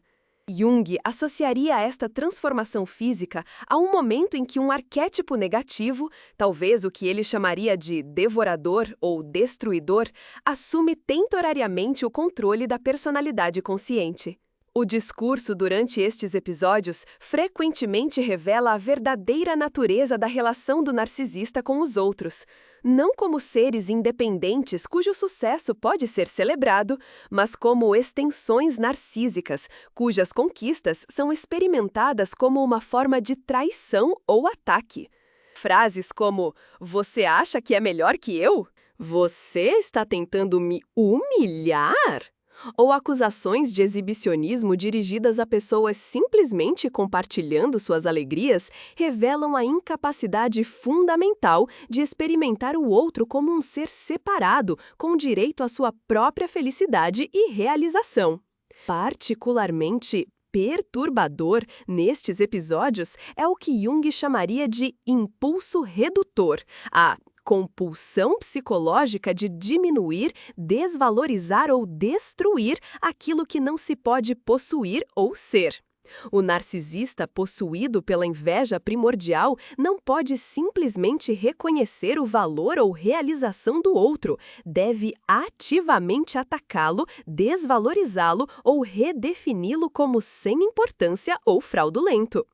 Jung associaria esta transformação física a um momento em que um arquétipo negativo, talvez o que ele chamaria de devorador ou destruidor, assume temporariamente o controle da personalidade consciente. O discurso durante estes episódios frequentemente revela a verdadeira natureza da relação do narcisista com os outros, não como seres independentes cujo sucesso pode ser celebrado, mas como extensões narcísicas, cujas conquistas são experimentadas como uma forma de traição ou ataque. Frases como "Você acha que é melhor que eu? Você está tentando me humilhar?" Ou acusações de exibicionismo dirigidas a pessoas simplesmente compartilhando suas alegrias revelam a incapacidade fundamental de experimentar o outro como um ser separado, com direito à sua própria felicidade e realização. Particularmente perturbador nestes episódios é o que Jung chamaria de impulso redutor, a compulsão psicológica de diminuir, desvalorizar ou destruir aquilo que não se pode possuir ou ser. O narcisista possuído pela inveja primordial não pode simplesmente reconhecer o valor ou realização do outro, deve ativamente atacá-lo, desvalorizá-lo ou redefini-lo como sem importância ou fraudulento.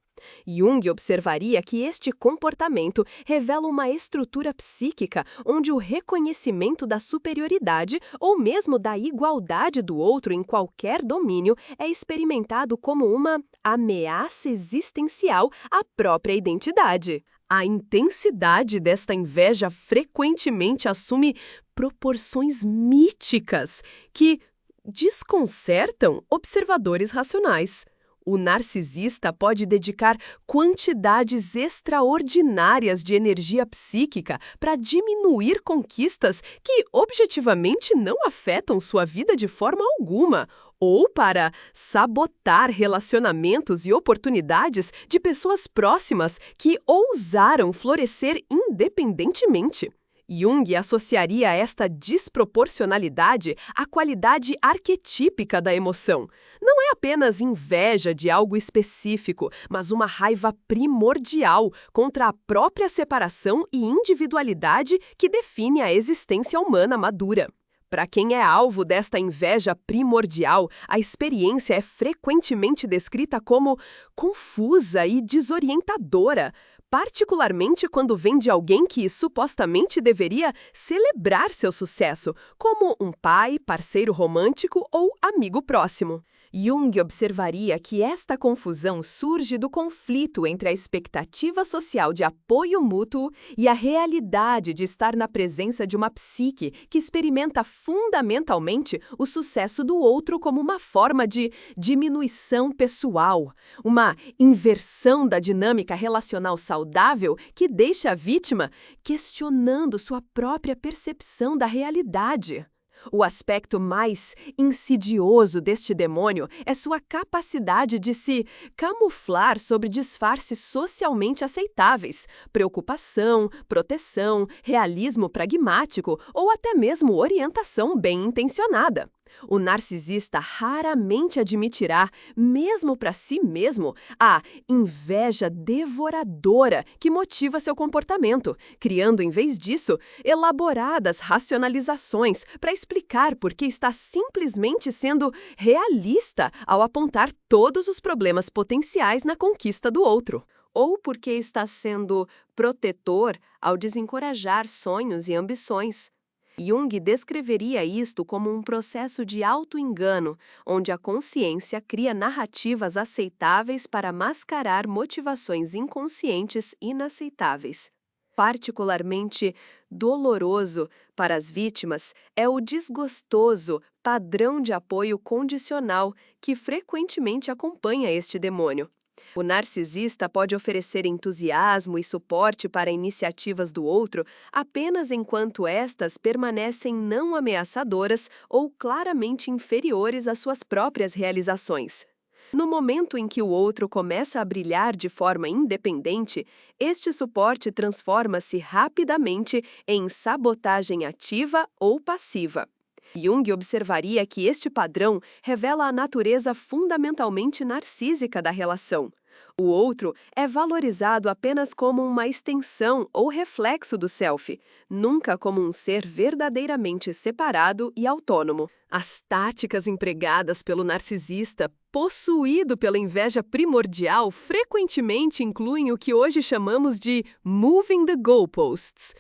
Jung observaria que este comportamento revela uma estrutura psíquica onde o reconhecimento da superioridade ou mesmo da igualdade do outro em qualquer domínio é experimentado como uma ameaça existencial à própria identidade. A intensidade desta inveja frequentemente assume proporções míticas que desconcertam observadores racionais. O narcisista pode dedicar quantidades extraordinárias de energia psíquica para diminuir conquistas que objetivamente não afetam sua vida de forma alguma, ou para sabotar relacionamentos e oportunidades de pessoas próximas que ousaram florescer independentemente. Jung associaria esta desproporcionalidade à qualidade arquetípica da emoção. Não é apenas inveja de algo específico, mas uma raiva primordial contra a própria separação e individualidade que define a existência humana madura. Para quem é alvo desta inveja primordial, a experiência é frequentemente descrita como confusa e desorientadora, particularmente quando vem de alguém que supostamente deveria celebrar seu sucesso, como um pai, parceiro romântico ou amigo próximo. Jung observaria que esta confusão surge do conflito entre a expectativa social de apoio mútuo e a realidade de estar na presença de uma psique que experimenta fundamentalmente o sucesso do outro como uma forma de diminuição pessoal, uma inversão da dinâmica relacional saudável que deixa a vítima questionando sua própria percepção da realidade. O aspecto mais insidioso deste demônio é sua capacidade de se camuflar sob disfarces socialmente aceitáveis, preocupação, proteção, realismo pragmático ou até mesmo orientação bem-intencionada. O narcisista raramente admitirá, mesmo para si mesmo, a inveja devoradora que motiva seu comportamento, criando, em vez disso, elaboradas racionalizações para explicar por que está simplesmente sendo realista ao apontar todos os problemas potenciais na conquista do outro. Ou porque está sendo protetor ao desencorajar sonhos e ambições. Jung descreveria isto como um processo de auto-engano, onde a consciência cria narrativas aceitáveis para mascarar motivações inconscientes inaceitáveis. Particularmente doloroso para as vítimas é o desgostoso padrão de apoio condicional que frequentemente acompanha este demônio. O narcisista pode oferecer entusiasmo e suporte para iniciativas do outro apenas enquanto estas permanecem não ameaçadoras ou claramente inferiores às suas próprias realizações. No momento em que o outro começa a brilhar de forma independente, este suporte transforma-se rapidamente em sabotagem ativa ou passiva. Jung observaria que este padrão revela a natureza fundamentalmente narcísica da relação. O outro é valorizado apenas como uma extensão ou reflexo do self, nunca como um ser verdadeiramente separado e autônomo. As táticas empregadas pelo narcisista, possuído pela inveja primordial, frequentemente incluem o que hoje chamamos de moving the goalposts.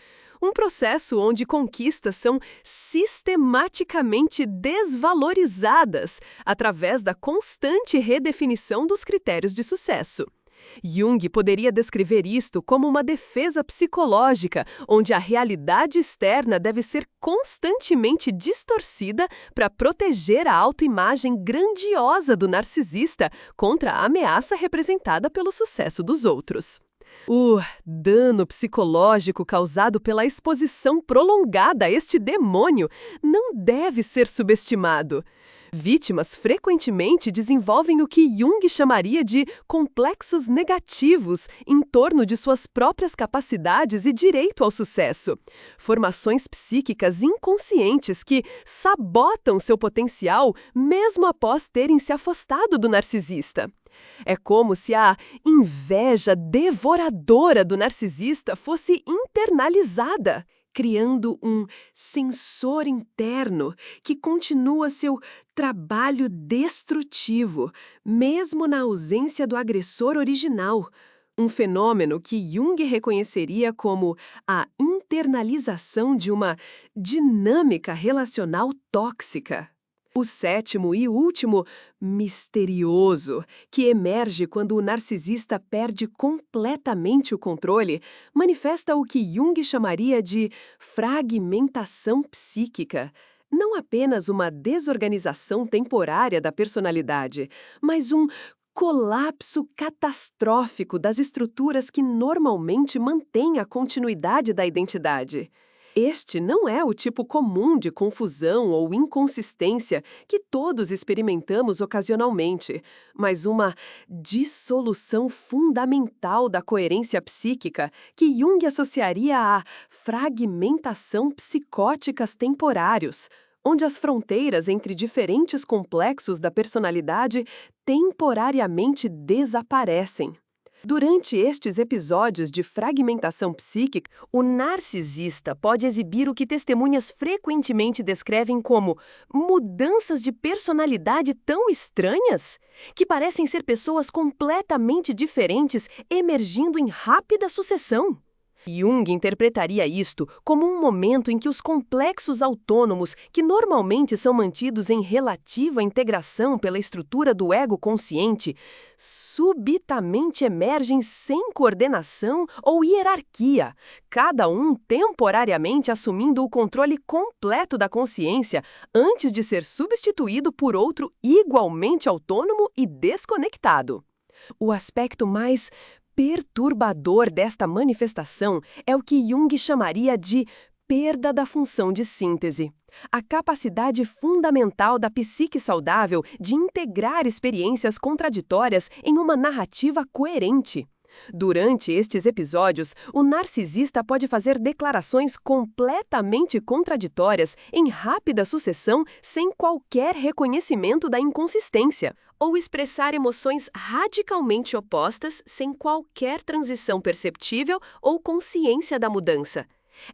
Um processo onde conquistas são sistematicamente desvalorizadas através da constante redefinição dos critérios de sucesso. Jung poderia descrever isto como uma defesa psicológica, onde a realidade externa deve ser constantemente distorcida para proteger a autoimagem grandiosa do narcisista contra a ameaça representada pelo sucesso dos outros. O dano psicológico causado pela exposição prolongada a este demônio não deve ser subestimado. Vítimas frequentemente desenvolvem o que Jung chamaria de complexos negativos em torno de suas próprias capacidades e direito ao sucesso. Formações psíquicas inconscientes que sabotam seu potencial mesmo após terem se afastado do narcisista. É como se a inveja devoradora do narcisista fosse internalizada, criando um sensor interno que continua seu trabalho destrutivo, mesmo na ausência do agressor original. Um fenômeno que Jung reconheceria como a internalização de uma dinâmica relacional tóxica. O sétimo e último misterioso, que emerge quando o narcisista perde completamente o controle, manifesta o que Jung chamaria de fragmentação psíquica. Não apenas uma desorganização temporária da personalidade, mas um colapso catastrófico das estruturas que normalmente mantêm a continuidade da identidade. Este não é o tipo comum de confusão ou inconsistência que todos experimentamos ocasionalmente, mas uma dissolução fundamental da coerência psíquica que Jung associaria a fragmentação psicóticas temporários, onde as fronteiras entre diferentes complexos da personalidade temporariamente desaparecem. Durante estes episódios de fragmentação psíquica, o narcisista pode exibir o que testemunhas frequentemente descrevem como mudanças de personalidade tão estranhas, que parecem ser pessoas completamente diferentes emergindo em rápida sucessão. Jung interpretaria isto como um momento em que os complexos autônomos, que normalmente são mantidos em relativa integração pela estrutura do ego consciente, subitamente emergem sem coordenação ou hierarquia, cada um temporariamente assumindo o controle completo da consciência antes de ser substituído por outro igualmente autônomo e desconectado. O aspecto mais perturbador desta manifestação é o que Jung chamaria de perda da função de síntese. A capacidade fundamental da psique saudável de integrar experiências contraditórias em uma narrativa coerente. Durante estes episódios, o narcisista pode fazer declarações completamente contraditórias em rápida sucessão sem qualquer reconhecimento da inconsistência, ou expressar emoções radicalmente opostas sem qualquer transição perceptível ou consciência da mudança.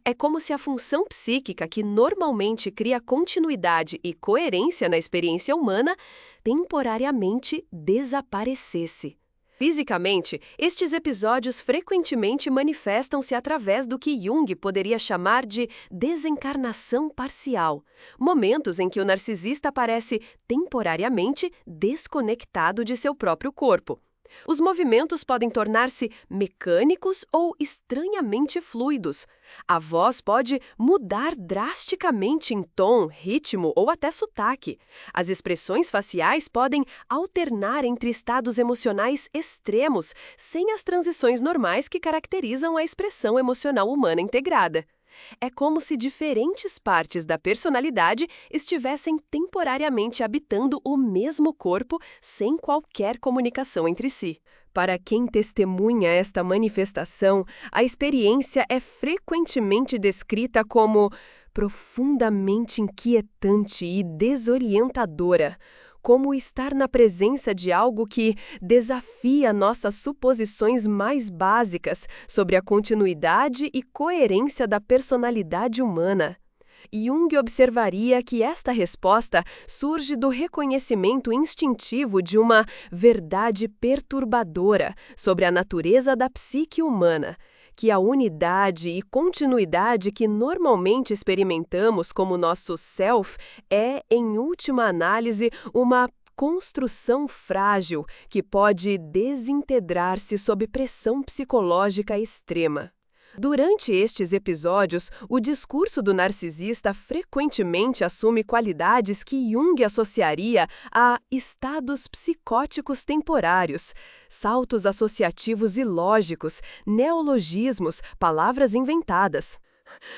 É como se a função psíquica que normalmente cria continuidade e coerência na experiência humana temporariamente desaparecesse. Fisicamente, estes episódios frequentemente manifestam-se através do que Jung poderia chamar de desencarnação parcial, momentos em que o narcisista parece temporariamente desconectado de seu próprio corpo. Os movimentos podem tornar-se mecânicos ou estranhamente fluidos. A voz pode mudar drasticamente em tom, ritmo ou até sotaque. As expressões faciais podem alternar entre estados emocionais extremos, sem as transições normais que caracterizam a expressão emocional humana integrada. É como se diferentes partes da personalidade estivessem temporariamente habitando o mesmo corpo sem qualquer comunicação entre si. Para quem testemunha esta manifestação, a experiência é frequentemente descrita como profundamente inquietante e desorientadora, como estar na presença de algo que desafia nossas suposições mais básicas sobre a continuidade e coerência da personalidade humana. Jung observaria que esta resposta surge do reconhecimento instintivo de uma verdade perturbadora sobre a natureza da psique humana, que a unidade e continuidade que normalmente experimentamos como nosso self é, em última análise, uma construção frágil que pode desintegrar-se sob pressão psicológica extrema. Durante estes episódios, o discurso do narcisista frequentemente assume qualidades que Jung associaria a estados psicóticos temporários, saltos associativos ilógicos, neologismos, palavras inventadas.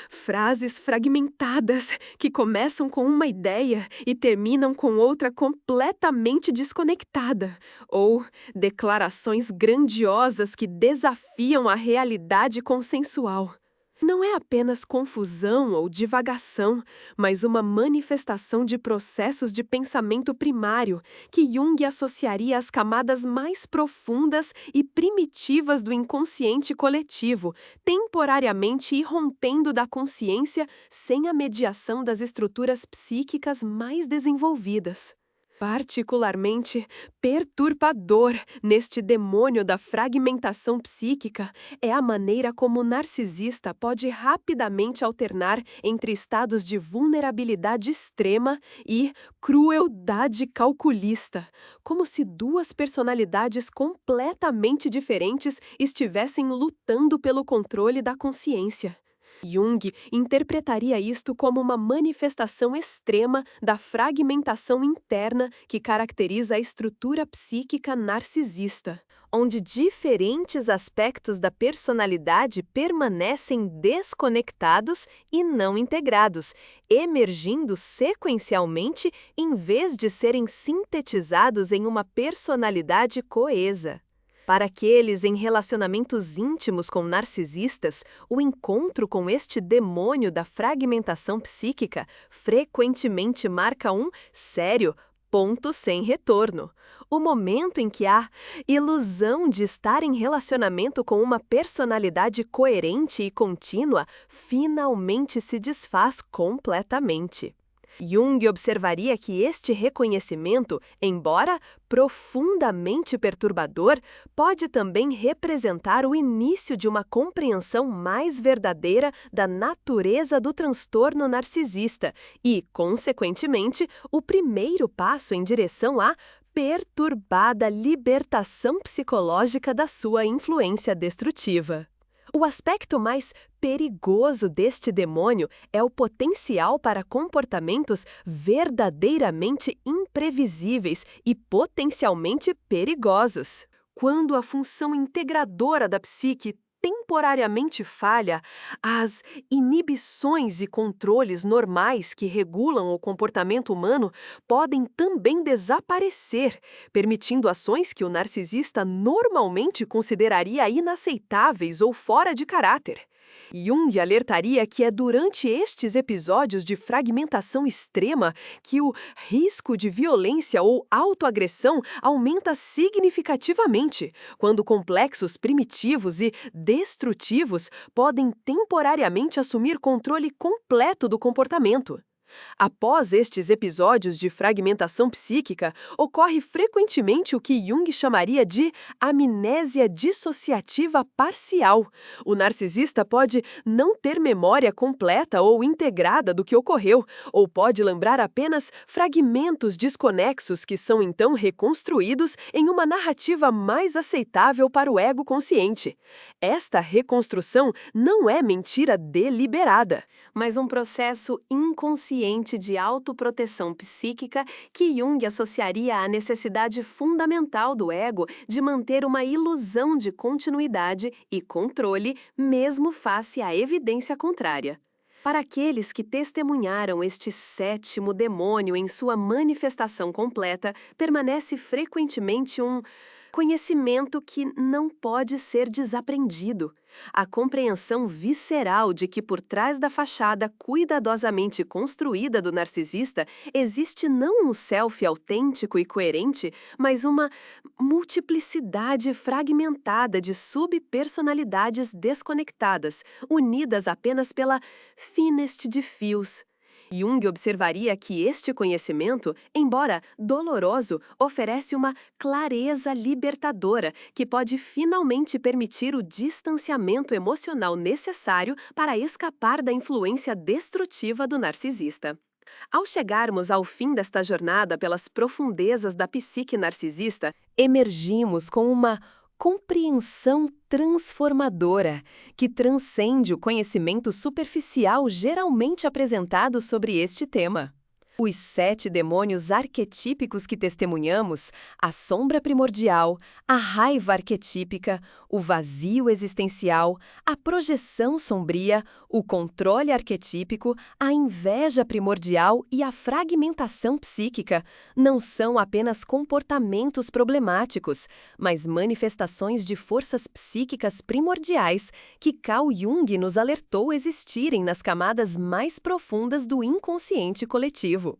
Frases fragmentadas que começam com uma ideia e terminam com outra completamente desconectada, ou declarações grandiosas que desafiam a realidade consensual. Não é apenas confusão ou divagação, mas uma manifestação de processos de pensamento primário que Jung associaria às camadas mais profundas e primitivas do inconsciente coletivo, temporariamente irrompendo da consciência sem a mediação das estruturas psíquicas mais desenvolvidas. Particularmente perturbador neste demônio da fragmentação psíquica é a maneira como o narcisista pode rapidamente alternar entre estados de vulnerabilidade extrema e crueldade calculista, como se duas personalidades completamente diferentes estivessem lutando pelo controle da consciência. Jung interpretaria isto como uma manifestação extrema da fragmentação interna que caracteriza a estrutura psíquica narcisista, onde diferentes aspectos da personalidade permanecem desconectados e não integrados, emergindo sequencialmente em vez de serem sintetizados em uma personalidade coesa. Para aqueles em relacionamentos íntimos com narcisistas, o encontro com este demônio da fragmentação psíquica frequentemente marca um sério ponto sem retorno. O momento em que a ilusão de estar em relacionamento com uma personalidade coerente e contínua finalmente se desfaz completamente. Jung observaria que este reconhecimento, embora profundamente perturbador, pode também representar o início de uma compreensão mais verdadeira da natureza do transtorno narcisista e, consequentemente, o primeiro passo em direção à perturbada libertação psicológica da sua influência destrutiva. O aspecto mais perigoso deste demônio é o potencial para comportamentos verdadeiramente imprevisíveis e potencialmente perigosos. Quando a função integradora da psique temporariamente falha, as inibições e controles normais que regulam o comportamento humano podem também desaparecer, permitindo ações que o narcisista normalmente consideraria inaceitáveis ou fora de caráter. Jung alertaria que é durante estes episódios de fragmentação extrema que o risco de violência ou autoagressão aumenta significativamente, quando complexos primitivos e destrutivos podem temporariamente assumir controle completo do comportamento. Após estes episódios de fragmentação psíquica, ocorre frequentemente o que Jung chamaria de amnésia dissociativa parcial. O narcisista pode não ter memória completa ou integrada do que ocorreu, ou pode lembrar apenas fragmentos desconexos que são então reconstruídos em uma narrativa mais aceitável para o ego consciente. Esta reconstrução não é mentira deliberada, mas um processo inconsciente de autoproteção psíquica que Jung associaria à necessidade fundamental do ego de manter uma ilusão de continuidade e controle, mesmo face à evidência contrária. Para aqueles que testemunharam este sétimo demônio em sua manifestação completa, permanece frequentemente um conhecimento que não pode ser desaprendido. A compreensão visceral de que por trás da fachada cuidadosamente construída do narcisista existe não um self autêntico e coerente, mas uma multiplicidade fragmentada de subpersonalidades desconectadas, unidas apenas pela fineste de fios. Jung observaria que este conhecimento, embora doloroso, oferece uma clareza libertadora que pode finalmente permitir o distanciamento emocional necessário para escapar da influência destrutiva do narcisista. Ao chegarmos ao fim desta jornada pelas profundezas da psique narcisista, emergimos com uma compreensão transformadora, que transcende o conhecimento superficial geralmente apresentado sobre este tema. Os 7 demônios arquetípicos que testemunhamos, a sombra primordial, a raiva arquetípica, o vazio existencial, a projeção sombria, o controle arquetípico, a inveja primordial e a fragmentação psíquica, não são apenas comportamentos problemáticos, mas manifestações de forças psíquicas primordiais que Carl Jung nos alertou existirem nas camadas mais profundas do inconsciente coletivo.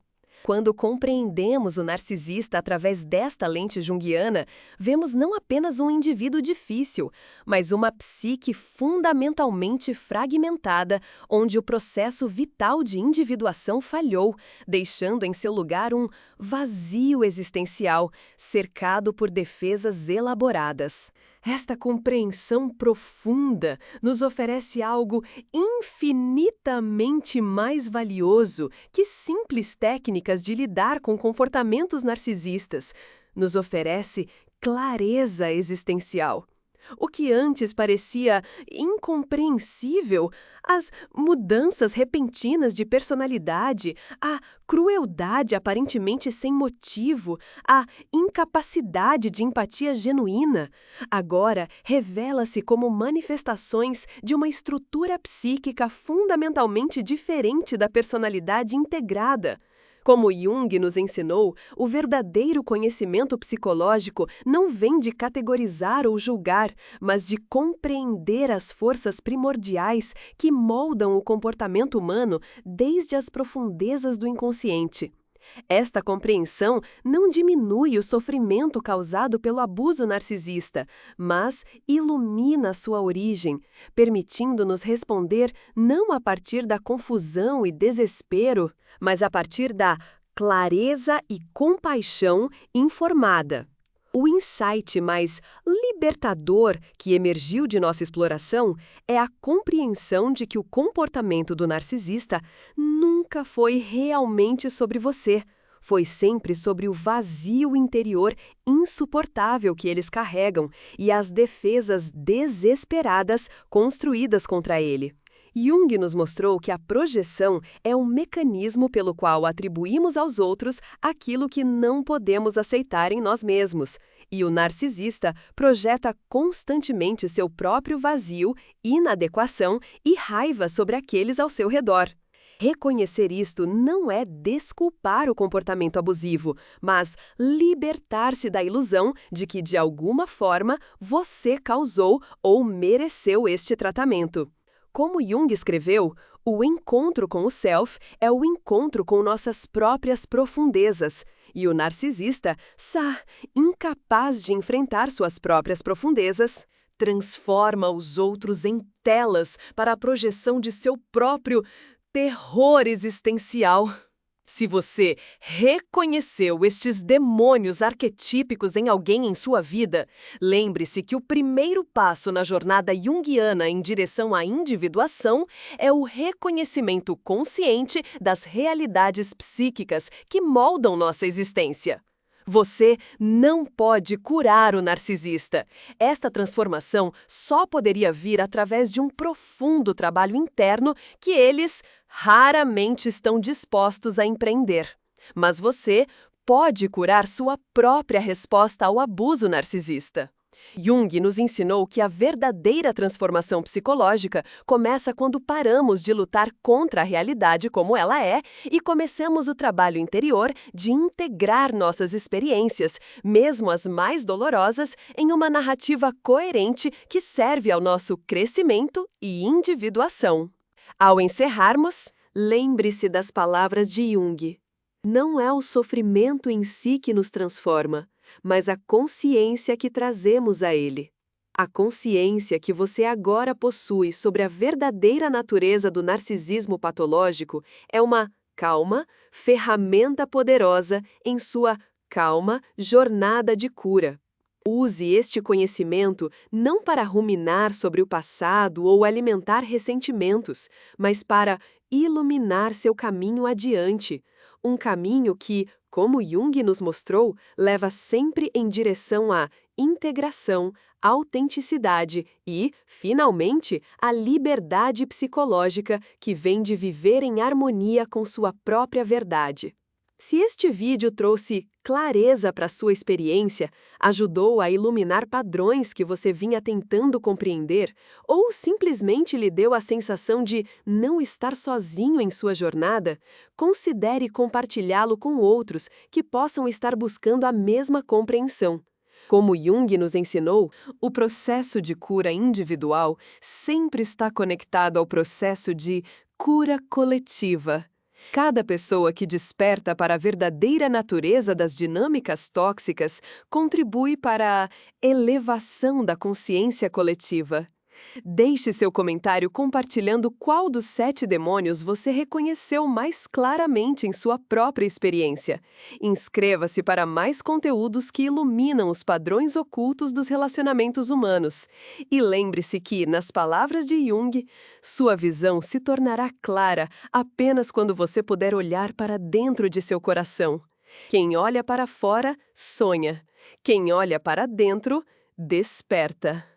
Quando compreendemos o narcisista através desta lente junguiana, vemos não apenas um indivíduo difícil, mas uma psique fundamentalmente fragmentada, onde o processo vital de individuação falhou, deixando em seu lugar um vazio existencial, cercado por defesas elaboradas. Esta compreensão profunda nos oferece algo infinitamente mais valioso que simples técnicas de lidar com comportamentos narcisistas. Nos oferece clareza existencial. O que antes parecia incompreensível, as mudanças repentinas de personalidade, a crueldade aparentemente sem motivo, a incapacidade de empatia genuína, agora revela-se como manifestações de uma estrutura psíquica fundamentalmente diferente da personalidade integrada. Como Jung nos ensinou, o verdadeiro conhecimento psicológico não vem de categorizar ou julgar, mas de compreender as forças primordiais que moldam o comportamento humano desde as profundezas do inconsciente. Esta compreensão não diminui o sofrimento causado pelo abuso narcisista, mas ilumina sua origem, permitindo-nos responder não a partir da confusão e desespero, mas a partir da clareza e compaixão informada. O insight mais libertador que emergiu de nossa exploração é a compreensão de que o comportamento do narcisista nunca foi realmente sobre você. Foi sempre sobre o vazio interior insuportável que eles carregam e as defesas desesperadas construídas contra ele. Jung nos mostrou que a projeção é um mecanismo pelo qual atribuímos aos outros aquilo que não podemos aceitar em nós mesmos. E o narcisista projeta constantemente seu próprio vazio, inadequação e raiva sobre aqueles ao seu redor. Reconhecer isto não é desculpar o comportamento abusivo, mas libertar-se da ilusão de que, de alguma forma, você causou ou mereceu este tratamento. Como Jung escreveu, o encontro com o self é o encontro com nossas próprias profundezas, e o narcisista, incapaz de enfrentar suas próprias profundezas, transforma os outros em telas para a projeção de seu próprio terror existencial. Se você reconheceu estes demônios arquetípicos em alguém em sua vida, lembre-se que o primeiro passo na jornada junguiana em direção à individuação é o reconhecimento consciente das realidades psíquicas que moldam nossa existência. Você não pode curar o narcisista. Esta transformação só poderia vir através de um profundo trabalho interno que eles raramente estão dispostos a empreender. Mas você pode curar sua própria resposta ao abuso narcisista. Jung nos ensinou que a verdadeira transformação psicológica começa quando paramos de lutar contra a realidade como ela é e começamos o trabalho interior de integrar nossas experiências, mesmo as mais dolorosas, em uma narrativa coerente que serve ao nosso crescimento e individuação. Ao encerrarmos, lembre-se das palavras de Jung. Não é o sofrimento em si que nos transforma, mas a consciência que trazemos a ele. A consciência que você agora possui sobre a verdadeira natureza do narcisismo patológico é uma, calma, ferramenta poderosa em sua, calma, jornada de cura. Use este conhecimento não para ruminar sobre o passado ou alimentar ressentimentos, mas para iluminar seu caminho adiante. Um caminho que, como Jung nos mostrou, leva sempre em direção à integração, autenticidade e, finalmente, à liberdade psicológica que vem de viver em harmonia com sua própria verdade. Se este vídeo trouxe clareza para sua experiência, ajudou a iluminar padrões que você vinha tentando compreender, ou simplesmente lhe deu a sensação de não estar sozinho em sua jornada, considere compartilhá-lo com outros que possam estar buscando a mesma compreensão. Como Jung nos ensinou, o processo de cura individual sempre está conectado ao processo de cura coletiva. Cada pessoa que desperta para a verdadeira natureza das dinâmicas tóxicas contribui para a elevação da consciência coletiva. Deixe seu comentário compartilhando qual dos 7 demônios você reconheceu mais claramente em sua própria experiência. Inscreva-se para mais conteúdos que iluminam os padrões ocultos dos relacionamentos humanos. E lembre-se que, nas palavras de Jung, sua visão se tornará clara apenas quando você puder olhar para dentro de seu coração. Quem olha para fora, sonha. Quem olha para dentro, desperta.